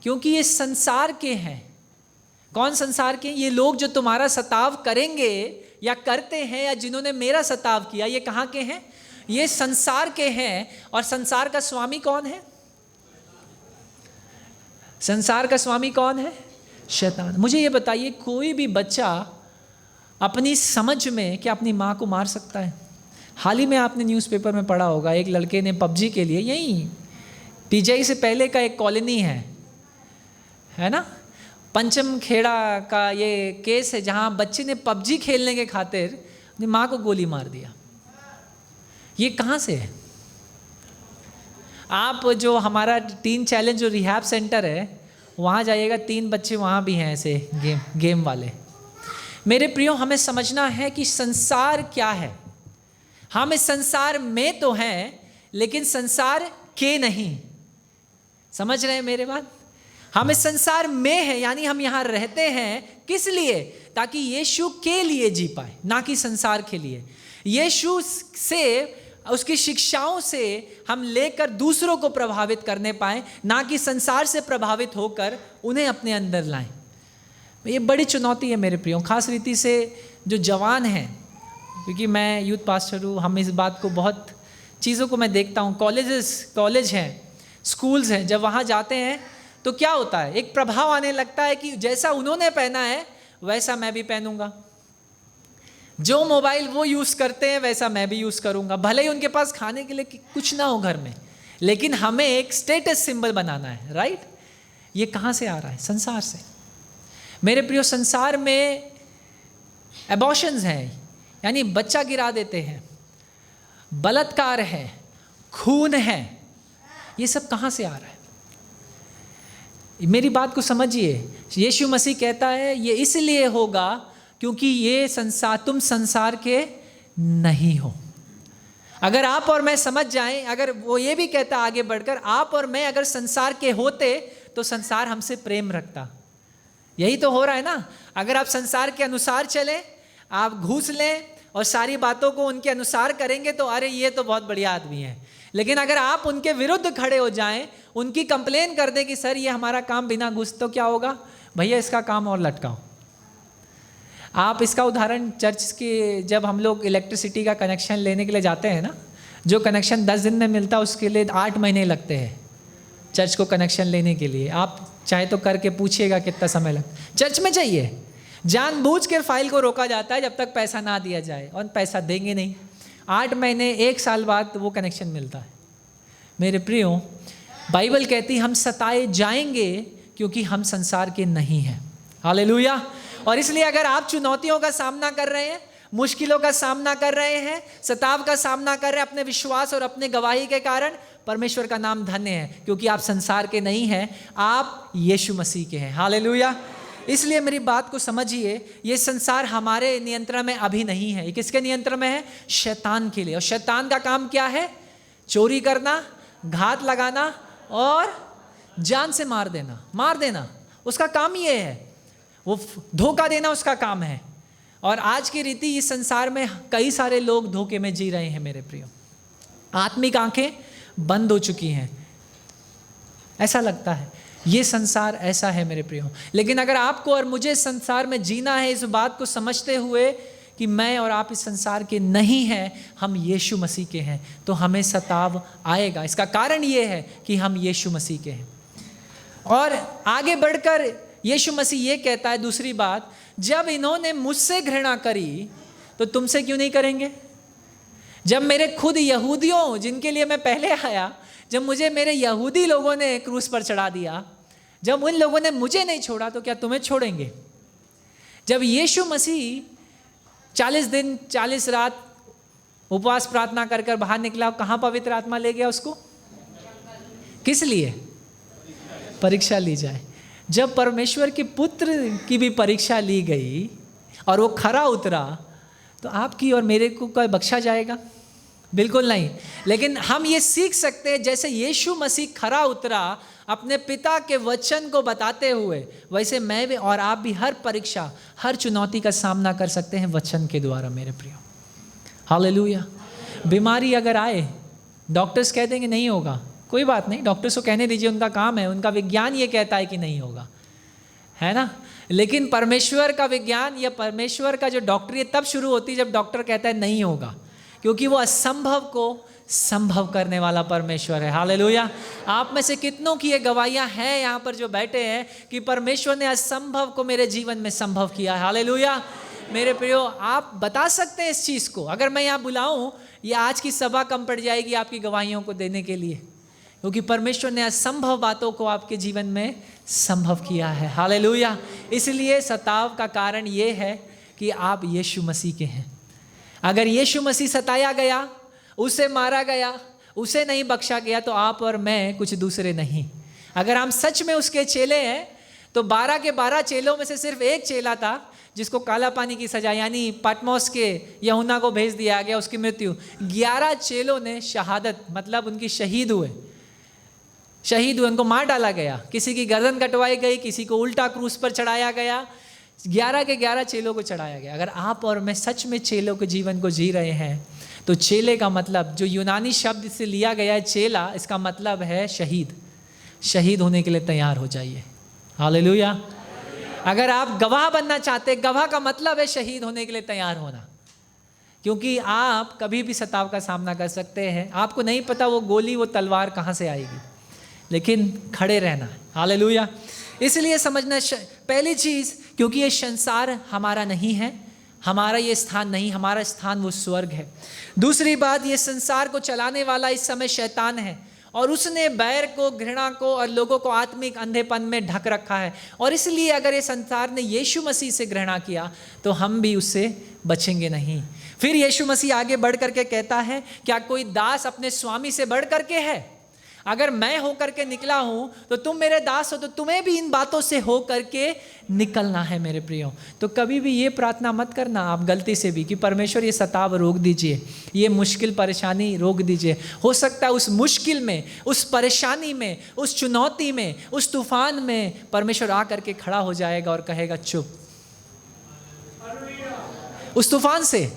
क्योंकि ये संसार के हैं। कौन संसार के? ये लोग जो तुम्हारा सताव करेंगे या करते हैं या जिन्होंने मेरा सताव किया, ये कहाँ के हैं? ये संसार के हैं। और संसार का स्वामी कौन है? संसार का स्वामी कौन है? शैतान। मुझे ये बताइए, कोई भी बच्चा अपनी समझ में क्या अपनी माँ को मार सकता है? हाल ही में आपने न्यूज़पेपर में पढ़ा होगा, एक लड़के ने पबजी के लिए, यही टीजाई से पहले का एक कॉलोनी है ना, पंचम खेड़ा का ये केस है जहाँ बच्चे ने पबजी खेलने के खातिर अपनी माँ को गोली मार दिया। ये कहाँ से है? आप जो हमारा टीन चैलेंज जो रिहैब सेंटर है वहाँ जाइएगा, 3 बच्चे वहाँ भी हैं ऐसे गेम वाले। मेरे प्रियो, हमें समझना है कि संसार क्या है। हम इस संसार में तो हैं लेकिन संसार के नहीं। समझ रहे हैं मेरे बात? हम इस संसार में हैं, यानी हम यहाँ रहते हैं किस लिए? ताकि यीशु के लिए जी पाए, ना कि संसार के लिए। यीशु से, उसकी शिक्षाओं से हम लेकर दूसरों को प्रभावित करने पाए, ना कि संसार से प्रभावित होकर उन्हें अपने अंदर लाएं। ये बड़ी चुनौती है मेरे प्रियो, खास रीति से जो जवान हैं, क्योंकि मैं यूथ पास्टर हूँ। हम इस बात को, बहुत चीज़ों को मैं देखता हूँ। कॉलेज हैं, स्कूल्स हैं, जब वहाँ जाते हैं तो क्या होता है, एक प्रभाव आने लगता है कि जैसा उन्होंने पहना है वैसा मैं भी पहनूंगा, जो मोबाइल वो यूज़ करते हैं वैसा मैं भी यूज़ करूंगा। भले ही उनके पास खाने के लिए कुछ ना हो घर में, लेकिन हमें एक स्टेटस सिंबल बनाना है, राइट? ये कहाँ से आ रहा है? संसार से। मेरे प्रियो, संसार में एबॉर्शंस हैं, यानी बच्चा गिरा देते हैं, बलात्कार है, खून है। ये सब कहाँ से आ रहा है? मेरी बात को समझिए। यीशु मसीह कहता है ये इसलिए होगा क्योंकि ये संसार, तुम संसार के नहीं हो। अगर आप और मैं समझ जाएं, अगर वो ये भी कहता आगे बढ़कर, आप और मैं अगर संसार के होते तो संसार हमसे प्रेम रखता। यही तो हो रहा है ना। अगर आप संसार के अनुसार चलें, आप घूस लें और सारी बातों को उनके अनुसार करेंगे तो अरे ये तो बहुत बढ़िया आदमी है। लेकिन अगर आप उनके विरुद्ध खड़े हो जाएं, उनकी कंप्लेन कर दें कि सर ये हमारा काम बिना घूस, तो क्या होगा? भैया इसका काम और लटकाओ। आप इसका उदाहरण चर्च के, जब हम लोग इलेक्ट्रिसिटी का कनेक्शन लेने के लिए जाते हैं ना, जो कनेक्शन 10 दिन में मिलता है उसके लिए 8 महीने लगते हैं चर्च को कनेक्शन लेने के लिए। आप चाहे तो करके पूछिएगा कितना समय लगता। चर्च में जाइए, जानबूझ के फाइल को रोका जाता है जब तक पैसा ना दिया जाए, और पैसा देंगे नहीं। 8 महीने 1 साल बाद वो कनेक्शन मिलता है। मेरे प्रियो, बाइबल कहती हम सताए जाएंगे क्योंकि हम संसार के नहीं हैं। हालेलुया। और इसलिए अगर आप चुनौतियों का सामना कर रहे हैं, मुश्किलों का सामना कर रहे हैं, सताव का सामना कर रहे हैं अपने विश्वास और अपने गवाही के कारण, परमेश्वर का नाम धन्य है, क्योंकि आप संसार के नहीं हैं, आप यीशु मसीह के हैं। हालेलुया। इसलिए मेरी बात को समझिए, ये संसार हमारे नियंत्रण में अभी नहीं है। ये किसके नियंत्रण में है? शैतान के लिए। और शैतान का काम क्या है? चोरी करना, घात लगाना और जान से मार देना। उसका काम ये है, वो धोखा देना उसका काम है। और आज की रीति इस संसार में कई सारे लोग धोखे में जी रहे हैं मेरे प्रियो। आत्मिक आंखें बंद हो चुकी हैं, ऐसा लगता है ये संसार ऐसा है मेरे प्रियो। लेकिन अगर आपको और मुझे संसार में जीना है, इस बात को समझते हुए कि मैं और आप इस संसार के नहीं हैं, हम यीशु मसीह के हैं, तो हमें सताव आएगा। इसका कारण ये है कि हम यीशु मसीह के हैं। और आगे बढ़कर यीशु मसीह ये कहता है, दूसरी बात, जब इन्होंने मुझसे घृणा करी तो तुमसे क्यों नहीं करेंगे? जब मेरे खुद यहूदियों, जिनके लिए मैं पहले आया, जब मुझे मेरे यहूदी लोगों ने क्रूस पर चढ़ा दिया, जब उन लोगों ने मुझे नहीं छोड़ा, तो क्या तुम्हें छोड़ेंगे? जब यीशु मसीह 40 दिन 40 रात उपवास प्रार्थना कर कर बाहर निकला, कहाँ पवित्र आत्मा ले गया उसको? किस लिए? परीक्षा ली जाए। जब परमेश्वर के पुत्र की भी परीक्षा ली गई और वो खरा उतरा, तो आपकी और मेरे को क्या बख्शा जाएगा? बिल्कुल नहीं। लेकिन हम ये सीख सकते हैं, जैसे यीशु मसीह खरा उतरा अपने पिता के वचन को बताते हुए, वैसे मैं भी और आप भी हर परीक्षा, हर चुनौती का सामना कर सकते हैं वचन के द्वारा मेरे प्रियो। हालेलुया। बीमारी अगर आए, डॉक्टर्स कह देंगे नहीं होगा, कोई बात नहीं, डॉक्टर्स को कहने दीजिए, उनका काम है, उनका विज्ञान ये कहता है कि नहीं होगा, है ना। लेकिन परमेश्वर का विज्ञान या परमेश्वर का जो डॉक्टरी है तब शुरू होती है जब डॉक्टर कहता है नहीं होगा, क्योंकि वो असंभव को संभव करने वाला परमेश्वर है। हालेलुया। आप में से कितनों की ये गवाहियां हैं यहाँ पर जो बैठे हैं कि परमेश्वर ने असंभव को मेरे जीवन में संभव किया है। हालेलुया। मेरे प्रियो, आप बता सकते हैं इस चीज़ को। अगर मैं यहाँ बुलाऊं, ये आज की सभा कम पड़ जाएगी आपकी गवाहियों को देने के लिए, क्योंकि परमेश्वर ने असंभव बातों को आपके जीवन में संभव किया है। हालेलुया। इसलिए सताव का कारण ये है कि आप यीशु मसीह के हैं। अगर यीशु मसीह सताया गया, उसे मारा गया, उसे नहीं बख्शा गया, तो आप और मैं कुछ दूसरे नहीं। अगर हम सच में उसके चेले हैं, तो 12 के 12 चेलों में से सिर्फ एक चेला था जिसको काला पानी की सजा, यानी पटमोस के यूहन्ना को भेज दिया गया, उसकी मृत्यु। 11 चेलों ने शहादत, मतलब उनकी शहीद हुए, उनको मार डाला गया। किसी की गर्दन कटवाई गई, किसी को उल्टा क्रूस पर चढ़ाया गया। 11 के 11 चेलों को चढ़ाया गया। अगर आप और मैं सच में चेलों के जीवन को जी रहे हैं, तो चेले का मतलब, जो यूनानी शब्द से लिया गया है चेला, इसका मतलब है शहीद। शहीद होने के लिए तैयार हो जाइए। हालेलुया। अगर आप गवाह बनना चाहते हैं, गवाह का मतलब है शहीद होने के लिए तैयार होना, क्योंकि आप कभी भी सताव का सामना कर सकते हैं। आपको नहीं पता वो गोली, वो तलवार कहाँ से आएगी, लेकिन खड़े रहना है। हालेलुया। इसलिए समझना, पहली चीज़, क्योंकि ये संसार हमारा नहीं है, हमारा ये स्थान नहीं, हमारा स्थान वो स्वर्ग है। दूसरी बात, ये संसार को चलाने वाला इस समय शैतान है, और उसने बैर को, घृणा को और लोगों को आत्मिक अंधेपन में ढक रखा है। और इसलिए अगर ये संसार ने यीशु मसीह से घृणा किया, तो हम भी उससे बचेंगे नहीं। फिर यीशु मसीह आगे बढ़ करके कहता है, क्या कोई दास अपने स्वामी से बढ़ करके है? अगर मैं होकर के निकला हूं, तो तुम मेरे दास हो, तो तुम्हें भी इन बातों से हो करके निकलना है मेरे प्रियो। तो कभी भी ये प्रार्थना मत करना आप गलती से भी कि परमेश्वर ये सताव रोक दीजिए, ये मुश्किल परेशानी रोक दीजिए। हो सकता है उस मुश्किल में, उस परेशानी में, उस चुनौती में, उस तूफान में परमेश्वर आ करके खड़ा हो जाएगा और कहेगा चुप। उस तूफान से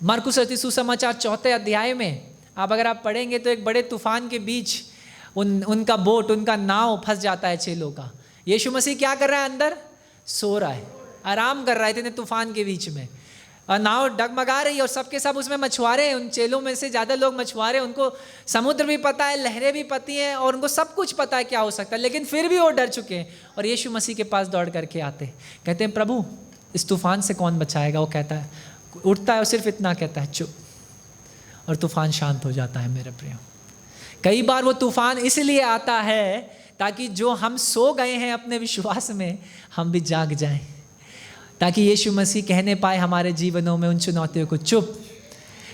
मरकुस सुसमाचार 4 अध्याय में आप अगर आप पढ़ेंगे, तो एक बड़े तूफान के बीच उनका बोट, उनका नाव फंस जाता है चेलों का। यीशु मसीह क्या कर रहा है? अंदर सो रहा है, आराम कर रहा है इतने तूफान के बीच में, और नाव डगमगा रही है, और सबके सब उसमें मछुआरे हैं। उन चेलों में से ज़्यादा लोग मछुआरे, उनको समुद्र भी पता है, लहरें भी पती हैं, और उनको सब कुछ पता है क्या हो सकता है, लेकिन फिर भी वो डर चुके हैं। और यीशु मसीह के पास दौड़ करके आते, कहते हैं प्रभु इस तूफान से कौन बचाएगा? वो कहता है, उठता है और सिर्फ इतना कहता है चुप, और तूफान शांत हो जाता है मेरे प्रियो। कई बार वो तूफान इसलिए आता है ताकि जो हम सो गए हैं अपने विश्वास में, हम भी जाग जाएं, ताकि यीशु मसीह कहने पाए हमारे जीवनों में उन चुनौतियों को चुप।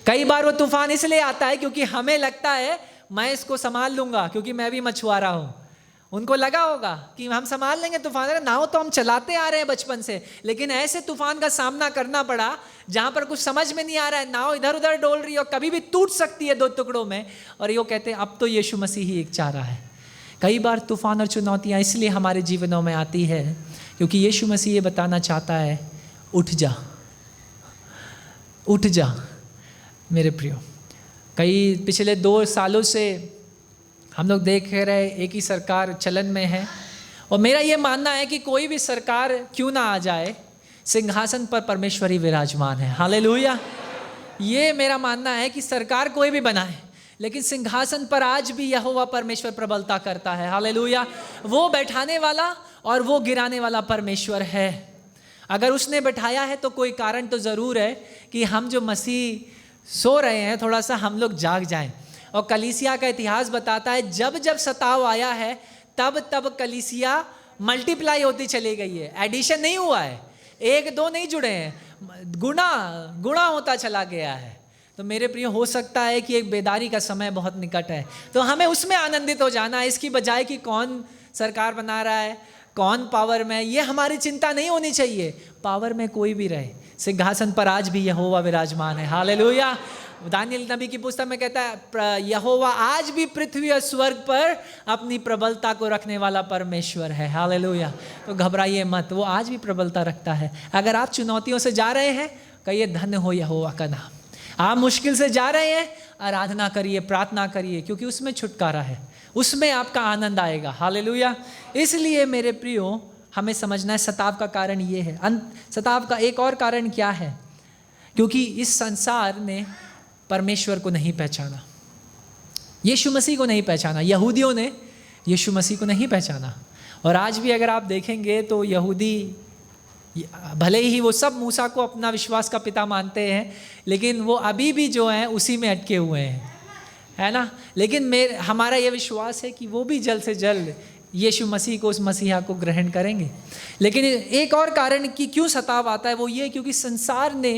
कई बार वो तूफान इसलिए आता है क्योंकि हमें लगता है मैं इसको संभाल लूंगा, क्योंकि मैं भी मछुआरा हूँ। उनको लगा होगा कि हम संभाल लेंगे तूफान, नाव तो हम चलाते आ रहे हैं बचपन से, लेकिन ऐसे तूफान का सामना करना पड़ा जहाँ पर कुछ समझ में नहीं आ रहा है, नाव इधर उधर डोल रही है और कभी भी टूट सकती है 2 टुकड़ों में। और यो कहते हैं अब तो यीशु मसीह ही एक चारा है। कई बार तूफान और चुनौतियाँ इसलिए हमारे जीवनों में आती है क्योंकि यीशु मसीह ये बताना चाहता है, उठ जा, उठ जा मेरे प्रियो। कई पिछले 2 सालों से हम लोग देख रहे एक ही सरकार चलन में है, और मेरा ये मानना है कि कोई भी सरकार क्यों ना आ जाए, सिंहासन पर परमेश्वर ही विराजमान है। हालेलुया। ये मेरा मानना है कि सरकार कोई भी बनाए, लेकिन सिंहासन पर आज भी यहोवा परमेश्वर प्रबलता करता है। हालेलुया। वो बैठाने वाला और वो गिराने वाला परमेश्वर है। अगर उसने बैठाया है तो कोई कारण तो ज़रूर है कि हम जो मसीह सो रहे हैं थोड़ा सा हम लोग जाग जाएं। और कलीसिया का इतिहास बताता है जब जब सताव आया है तब तब कलीसिया मल्टीप्लाई होती चली गई है। एडिशन नहीं हुआ है, 1-2 नहीं जुड़े हैं, गुणा होता चला गया है। तो मेरे प्रिय, हो सकता है कि एक बेदारी का समय बहुत निकट है, तो हमें उसमें आनंदित हो जाना है, इसकी बजाय कि कौन सरकार बना रहा है, कौन पावर में, ये हमारी चिंता नहीं होनी चाहिए। पावर में कोई भी रहे, सिंहासन पर आज भी यहोवा विराजमान है। हालेलुया। दानियल नबी की पुस्तक में कहता है यहोवा आज भी पृथ्वी और स्वर्ग पर अपनी प्रबलता को रखने वाला परमेश्वर है। हालेलुया। तो घबराइए मत, वो आज भी प्रबलता रखता है। अगर आप चुनौतियों से जा रहे हैं, कहिए धन्य हो यहोवा का नाम। आप मुश्किल से जा रहे हैं, आराधना करिए, प्रार्थना करिए, क्योंकि उसमें छुटकारा है, उसमें आपका आनंद आएगा। हालेलुया। इसलिए मेरे प्रियो, हमें समझना है सताव का कारण ये है। सताव का एक और कारण क्या है? क्योंकि इस संसार ने परमेश्वर को नहीं पहचाना, यीशु मसीह को नहीं पहचाना। यहूदियों ने यीशु मसीह को नहीं पहचाना। और आज भी अगर आप देखेंगे तो यहूदी, भले ही वो सब मूसा को अपना विश्वास का पिता मानते हैं, लेकिन वो अभी भी जो हैं उसी में अटके हुए हैं, है ना। लेकिन हमारा ये विश्वास है कि वो भी जल्द से जल्द यीशु मसीह को, उस मसीहा को ग्रहण करेंगे। लेकिन एक और कारण कि क्यों सताव आता है वो ये, क्योंकि संसार ने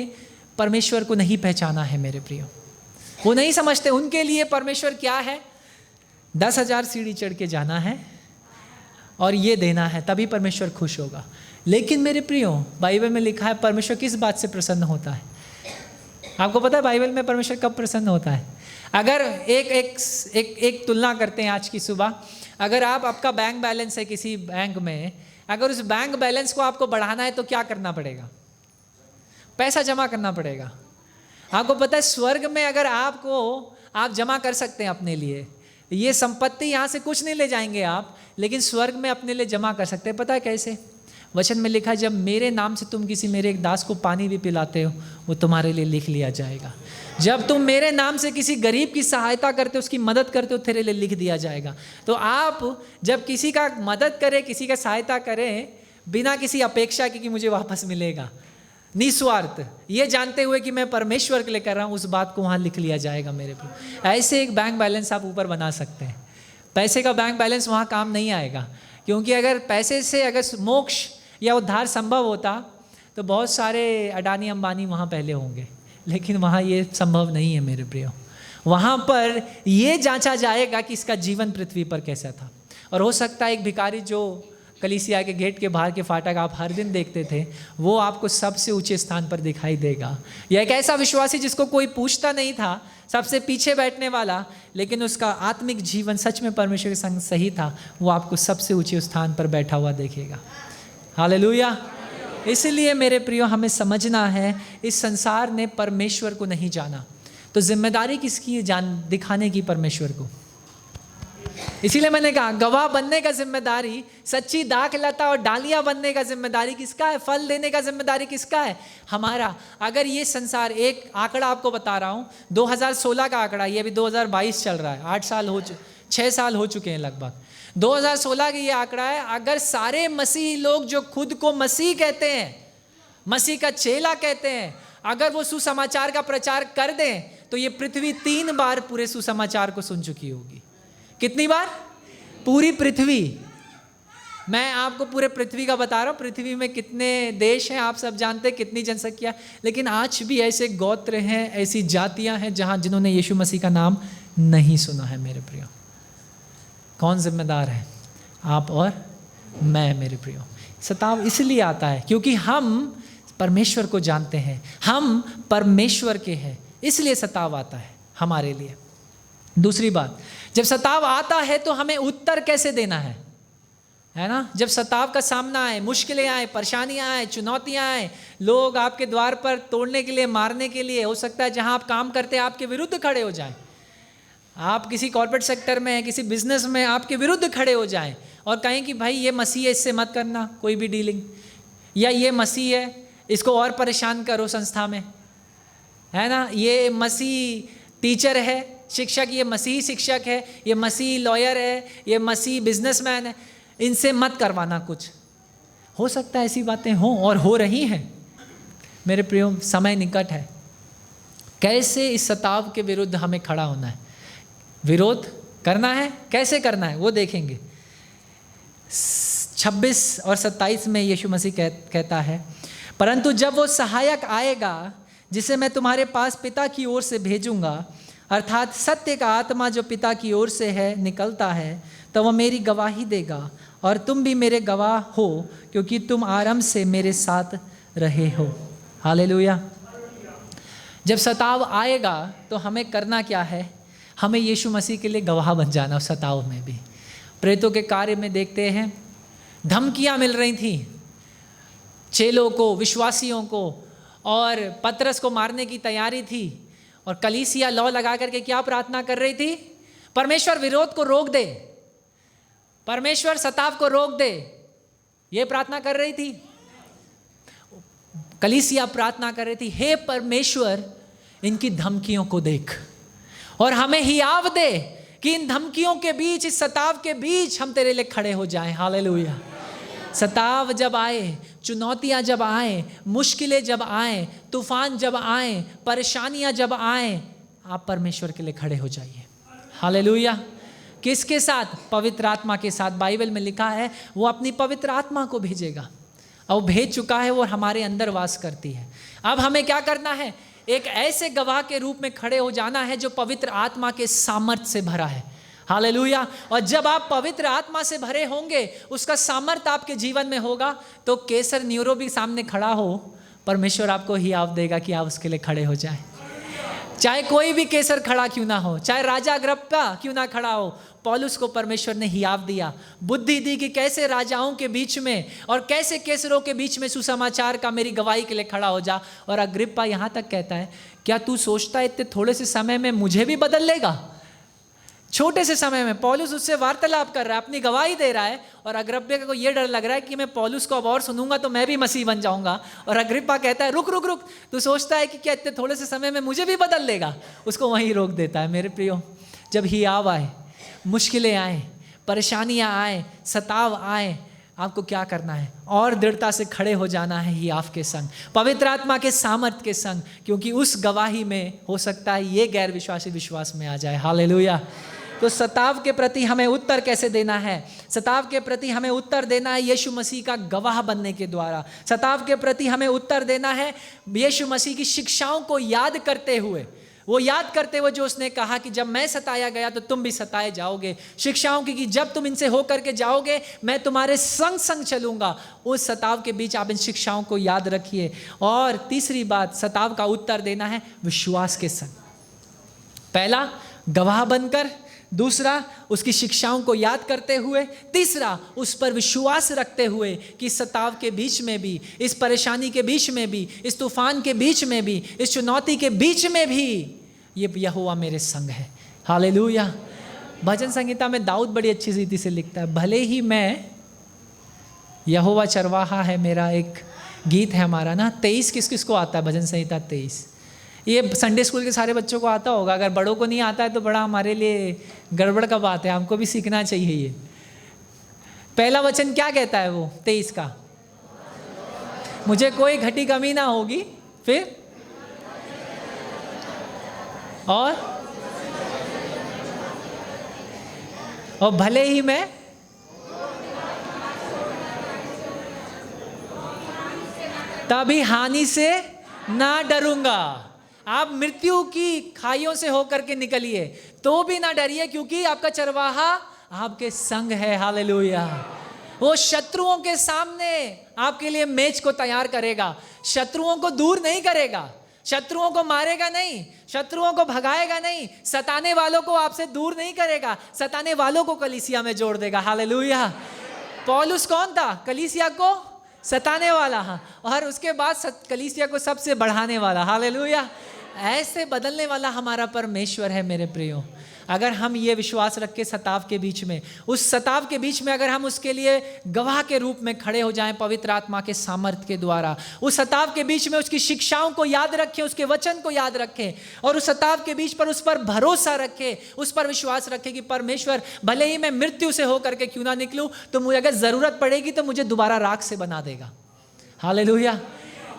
परमेश्वर को नहीं पहचाना है मेरे प्रियो। वो नहीं समझते उनके लिए परमेश्वर क्या है। 10,000 सीढ़ी चढ़ के जाना है और ये देना है, तभी परमेश्वर खुश होगा। लेकिन मेरे प्रियो, बाइबल में लिखा है परमेश्वर किस बात से प्रसन्न होता है? आपको पता है बाइबल में परमेश्वर कब प्रसन्न होता है? अगर एक तुलना करते हैं आज की सुबह, अगर आपका बैंक बैलेंस है किसी बैंक में, अगर उस बैंक बैलेंस को आपको बढ़ाना है तो क्या करना पड़ेगा? पैसा जमा करना पड़ेगा। आपको पता है स्वर्ग में अगर आप जमा कर सकते हैं अपने लिए, ये संपत्ति यहाँ से कुछ नहीं ले जाएंगे आप, लेकिन स्वर्ग में अपने लिए जमा कर सकते हैं। पता है कैसे? वचन में लिखा है, जब मेरे नाम से तुम किसी मेरे एक दास को पानी भी पिलाते हो, वो तुम्हारे लिए लिख लिया जाएगा। जब तुम मेरे नाम से किसी गरीब की सहायता करते हो, उसकी मदद करते हो, तेरे लिए लिख दिया जाएगा। तो आप जब किसी का मदद करें, किसी का सहायता करें, बिना किसी अपेक्षा की कि मुझे वापस मिलेगा, निस्वार्थ, ये जानते हुए कि मैं परमेश्वर के लिए कर रहा हूँ, उस बात को वहाँ लिख लिया जाएगा मेरे पे। ऐसे एक बैंक बैलेंस आप ऊपर बना सकते हैं। पैसे का बैंक बैलेंस वहाँ काम नहीं आएगा, क्योंकि अगर पैसे से अगर मोक्ष या उद्धार संभव होता तो बहुत सारे अडानी अंबानी वहाँ पहले होंगे, लेकिन वहाँ ये संभव नहीं है मेरे प्रियो। वहाँ पर ये जांचा जाएगा कि इसका जीवन पृथ्वी पर कैसा था। और हो सकता है एक भिखारी जो कलीसिया के गेट के बाहर के फाटक आप हर दिन देखते थे, वो आपको सबसे ऊंचे स्थान पर दिखाई देगा। या एक ऐसा विश्वासी जिसको कोई पूछता नहीं था, सबसे पीछे बैठने वाला, लेकिन उसका आत्मिक जीवन सच में परमेश्वर के संग सही था, वो आपको सबसे ऊंचे स्थान पर बैठा हुआ देखेगा। हालेलुया। इसलिए मेरे प्रियो, हमें समझना है इस संसार ने परमेश्वर को नहीं जाना, तो जिम्मेदारी किसकी है? दिखाने की परमेश्वर को। इसीलिए मैंने कहा गवाह बनने का जिम्मेदारी, सच्ची दाखलता और डालियां बनने का जिम्मेदारी किसका है? फल देने का जिम्मेदारी किसका है? हमारा। अगर ये संसार, एक आंकड़ा आपको बता रहा हूं, 2016 का आंकड़ा, ये अभी 2022 चल रहा है, 6 साल हो चुके हैं लगभग। 2016 का ये आंकड़ा है, अगर सारे मसीही लोग जो खुद को मसीह कहते हैं, मसीह का चेला कहते हैं, अगर वो सुसमाचार का प्रचार कर दें, तो ये पृथ्वी 3 बार पूरे सुसमाचार को सुन चुकी होगी। कितनी बार? पूरी पृथ्वी। मैं आपको पूरे पृथ्वी का बता रहा हूँ। पृथ्वी में कितने देश हैं आप सब जानते हैं, कितनी जनसंख्या, लेकिन आज भी ऐसे गोत्र हैं, ऐसी जातियां हैं जिन्होंने यीशु मसीह का नाम नहीं सुना है मेरे प्रियो। कौन जिम्मेदार है? आप और मैं मेरे प्रियो। सताव इसलिए आता है क्योंकि हम परमेश्वर को जानते हैं, हम परमेश्वर के हैं, इसलिए सताव आता है हमारे लिए। दूसरी बात, जब सताव आता है तो हमें उत्तर कैसे देना है ना। जब सताव का सामना आए, मुश्किलें आए, परेशानियां आए, चुनौतियां आए, लोग आपके द्वार पर तोड़ने के लिए, मारने के लिए, हो सकता है जहां आप काम करते हैं आपके विरुद्ध खड़े हो जाएं, आप किसी कॉर्पोरेट सेक्टर में, किसी बिजनेस में आपके विरुद्ध खड़े हो जाएं और कहें कि भाई ये मसीह है, इससे मत करना कोई भी डीलिंग, या ये मसीह है, इसको और परेशान करो संस्था में, है ना, ये मसीह टीचर है, शिक्षक, ये मसीह शिक्षक है, ये मसीह लॉयर है, ये मसीह बिजनेसमैन है, इनसे मत करवाना कुछ। हो सकता है ऐसी बातें हों और हो रही हैं। मेरे प्रियो, समय निकट है। कैसे इस सताव के विरुद्ध हमें खड़ा होना है, विरोध करना है, कैसे करना है वो देखेंगे। 26 और 27 में यीशु मसीह कहता है, परंतु जब वो सहायक आएगा जिसे मैं तुम्हारे पास पिता की ओर से भेजूंगा, अर्थात सत्य का आत्मा जो पिता की ओर से है निकलता है, तो वह मेरी गवाही देगा और तुम भी मेरे गवाह हो, क्योंकि तुम आरंभ से मेरे साथ रहे हो। हालेलुया। जब सताव आएगा तो हमें करना क्या है, हमें यीशु मसीह के लिए गवाह बन जाना उस सताव में भी। प्रेतों के कार्य में देखते हैं, धमकियां मिल रही थी चेलों को, विश्वासियों को, और पतरस को मारने की तैयारी थी, और कलीसिया लौ लगा करके क्या प्रार्थना कर रही थी, परमेश्वर विरोध को रोक दे, परमेश्वर सताव को रोक दे, ये प्रार्थना कर रही थी। कलीसिया प्रार्थना कर रही थी, हे परमेश्वर इनकी धमकियों को देख और हमें हियाव दे कि इन धमकियों के बीच, इस सताव के बीच हम तेरे लिए खड़े हो जाएं। हालेलुया। सताव जब आए, चुनौतियां जब आए, मुश्किलें जब आए, तूफान जब आए, परेशानियां जब आए, आप परमेश्वर के लिए खड़े हो जाइए। हालेलुया। किसके साथ? पवित्र आत्मा के साथ। बाइबल में लिखा है वो अपनी पवित्र आत्मा को भेजेगा, और भेज चुका है, वो हमारे अंदर वास करती है। अब हमें क्या करना है? एक ऐसे गवाह के रूप में खड़े हो जाना है जो पवित्र आत्मा के सामर्थ्य से भरा है। हालेलुया। और जब आप पवित्र आत्मा से भरे होंगे, उसका सामर्थ्य आपके जीवन में होगा, तो कैसर न्यूरो भी सामने खड़ा हो, परमेश्वर आपको हियाव देगा कि आप उसके लिए खड़े हो जाएं। चाहे कोई भी कैसर खड़ा क्यों ना हो, चाहे राजा अग्रिप्पा क्यों ना खड़ा हो, पौलुस को परमेश्वर ने हियाव दिया, बुद्धि दी कि कैसे राजाओं के बीच में और कैसे कैसरों के बीच में सुसमाचार का मेरी गवाही के लिए खड़ा हो जा। और अग्रिप्पा यहाँ तक कहता है, क्या तू सोचता है इतने थोड़े से समय में मुझे भी बदल लेगा? छोटे से समय में पौलुस उससे वार्तालाप कर रहा है, अपनी गवाही दे रहा है, और अग्रिप्पा को ये डर लग रहा है कि मैं पौलुस को अब और सुनूंगा तो मैं भी मसीह बन जाऊंगा। और अग्रिप्पा कहता है, रुक रुक रुक, तू सोचता है कि क्या इतने थोड़े से समय में मुझे भी बदल लेगा? उसको वहीं रोक देता है। मेरे प्रियो, जब हियाव आए, मुश्किलें आए, परेशानियां आए, सताव आए, आपको क्या करना है? और दृढ़ता से खड़े हो जाना है हियाव के संग, पवित्र आत्मा के सामर्थ्य के संग, क्योंकि उस गवाही में हो सकता है ये गैर विश्वासी विश्वास में आ जाए। हालेलुया। तो सताव के प्रति हमें उत्तर कैसे देना है? सताव के प्रति हमें उत्तर देना है यीशु मसीह का गवाह बनने के द्वारा। सताव के प्रति हमें उत्तर देना है यीशु मसीह की शिक्षाओं को याद करते हुए, वो याद करते हुए जो उसने कहा कि जब मैं सताया गया तो तुम भी सताए जाओगे। शिक्षाओं की कि जब तुम इनसे हो करके जाओगे मैं तुम्हारे संग संग चलूंगा। उस सताव के बीच आप इन शिक्षाओं को याद रखिए। और तीसरी बात, सताव का उत्तर देना है विश्वास के संग। पहला, गवाह बनकर, दूसरा, उसकी शिक्षाओं को याद करते हुए, तीसरा, उस पर विश्वास रखते हुए कि सताव के बीच में भी, इस परेशानी के बीच में भी, इस तूफान के बीच में भी, इस चुनौती के बीच में भी ये यहोवा मेरे संग है। हालेलुया। भजन संहिता में दाऊद बड़ी अच्छी रीति से लिखता है, भले ही मैं, यहोवा चरवाहा है मेरा, एक गीत है हमारा ना, 23 किस किस को आता है? भजन संहिता 23। ये संडे स्कूल के सारे बच्चों को आता होगा, अगर बड़ों को नहीं आता है तो बड़ा हमारे लिए गड़बड़ का बात है, हमको भी सीखना चाहिए। ये पहला वचन क्या कहता है वो 23 का? मुझे कोई घटी कमी ना होगी। फिर और भले ही मैं तभी हानि से ना डरूंगा। आप मृत्यु की खाइयों से होकर के निकलिए तो भी ना डरिए, क्योंकि आपका चरवाहा आपके संग है। हालेलुया। वो शत्रुओं के सामने आपके लिए मेज को तैयार करेगा, शत्रुओं को दूर नहीं करेगा, शत्रुओं को मारेगा नहीं, शत्रुओं को भगाएगा नहीं, सताने वालों को आपसे दूर नहीं करेगा, सताने वालों को कलीसिया में जोड़ देगा। हालेलुया। पौलुस कौन था? कलीसिया को सताने वाला, और उसके बाद कलीसिया को सबसे बढ़ाने वाला। हालेलुया। ऐसे बदलने वाला हमारा परमेश्वर है मेरे प्रियो। अगर हम ये विश्वास रख के सताव के बीच में, उस सताव के बीच में अगर हम उसके लिए गवाह के रूप में खड़े हो जाएं पवित्र आत्मा के सामर्थ्य के द्वारा, उस सताव के बीच में उसकी शिक्षाओं को याद रखें, उसके वचन को याद रखें, और उस सताव के बीच पर उस पर भरोसा रखें, उस पर विश्वास रखें कि परमेश्वर भले ही मैं मृत्यु से होकर के क्यों ना निकलूं, तो मुझे अगर ज़रूरत पड़ेगी तो मुझे दोबारा राख से बना देगा। हालेलुया।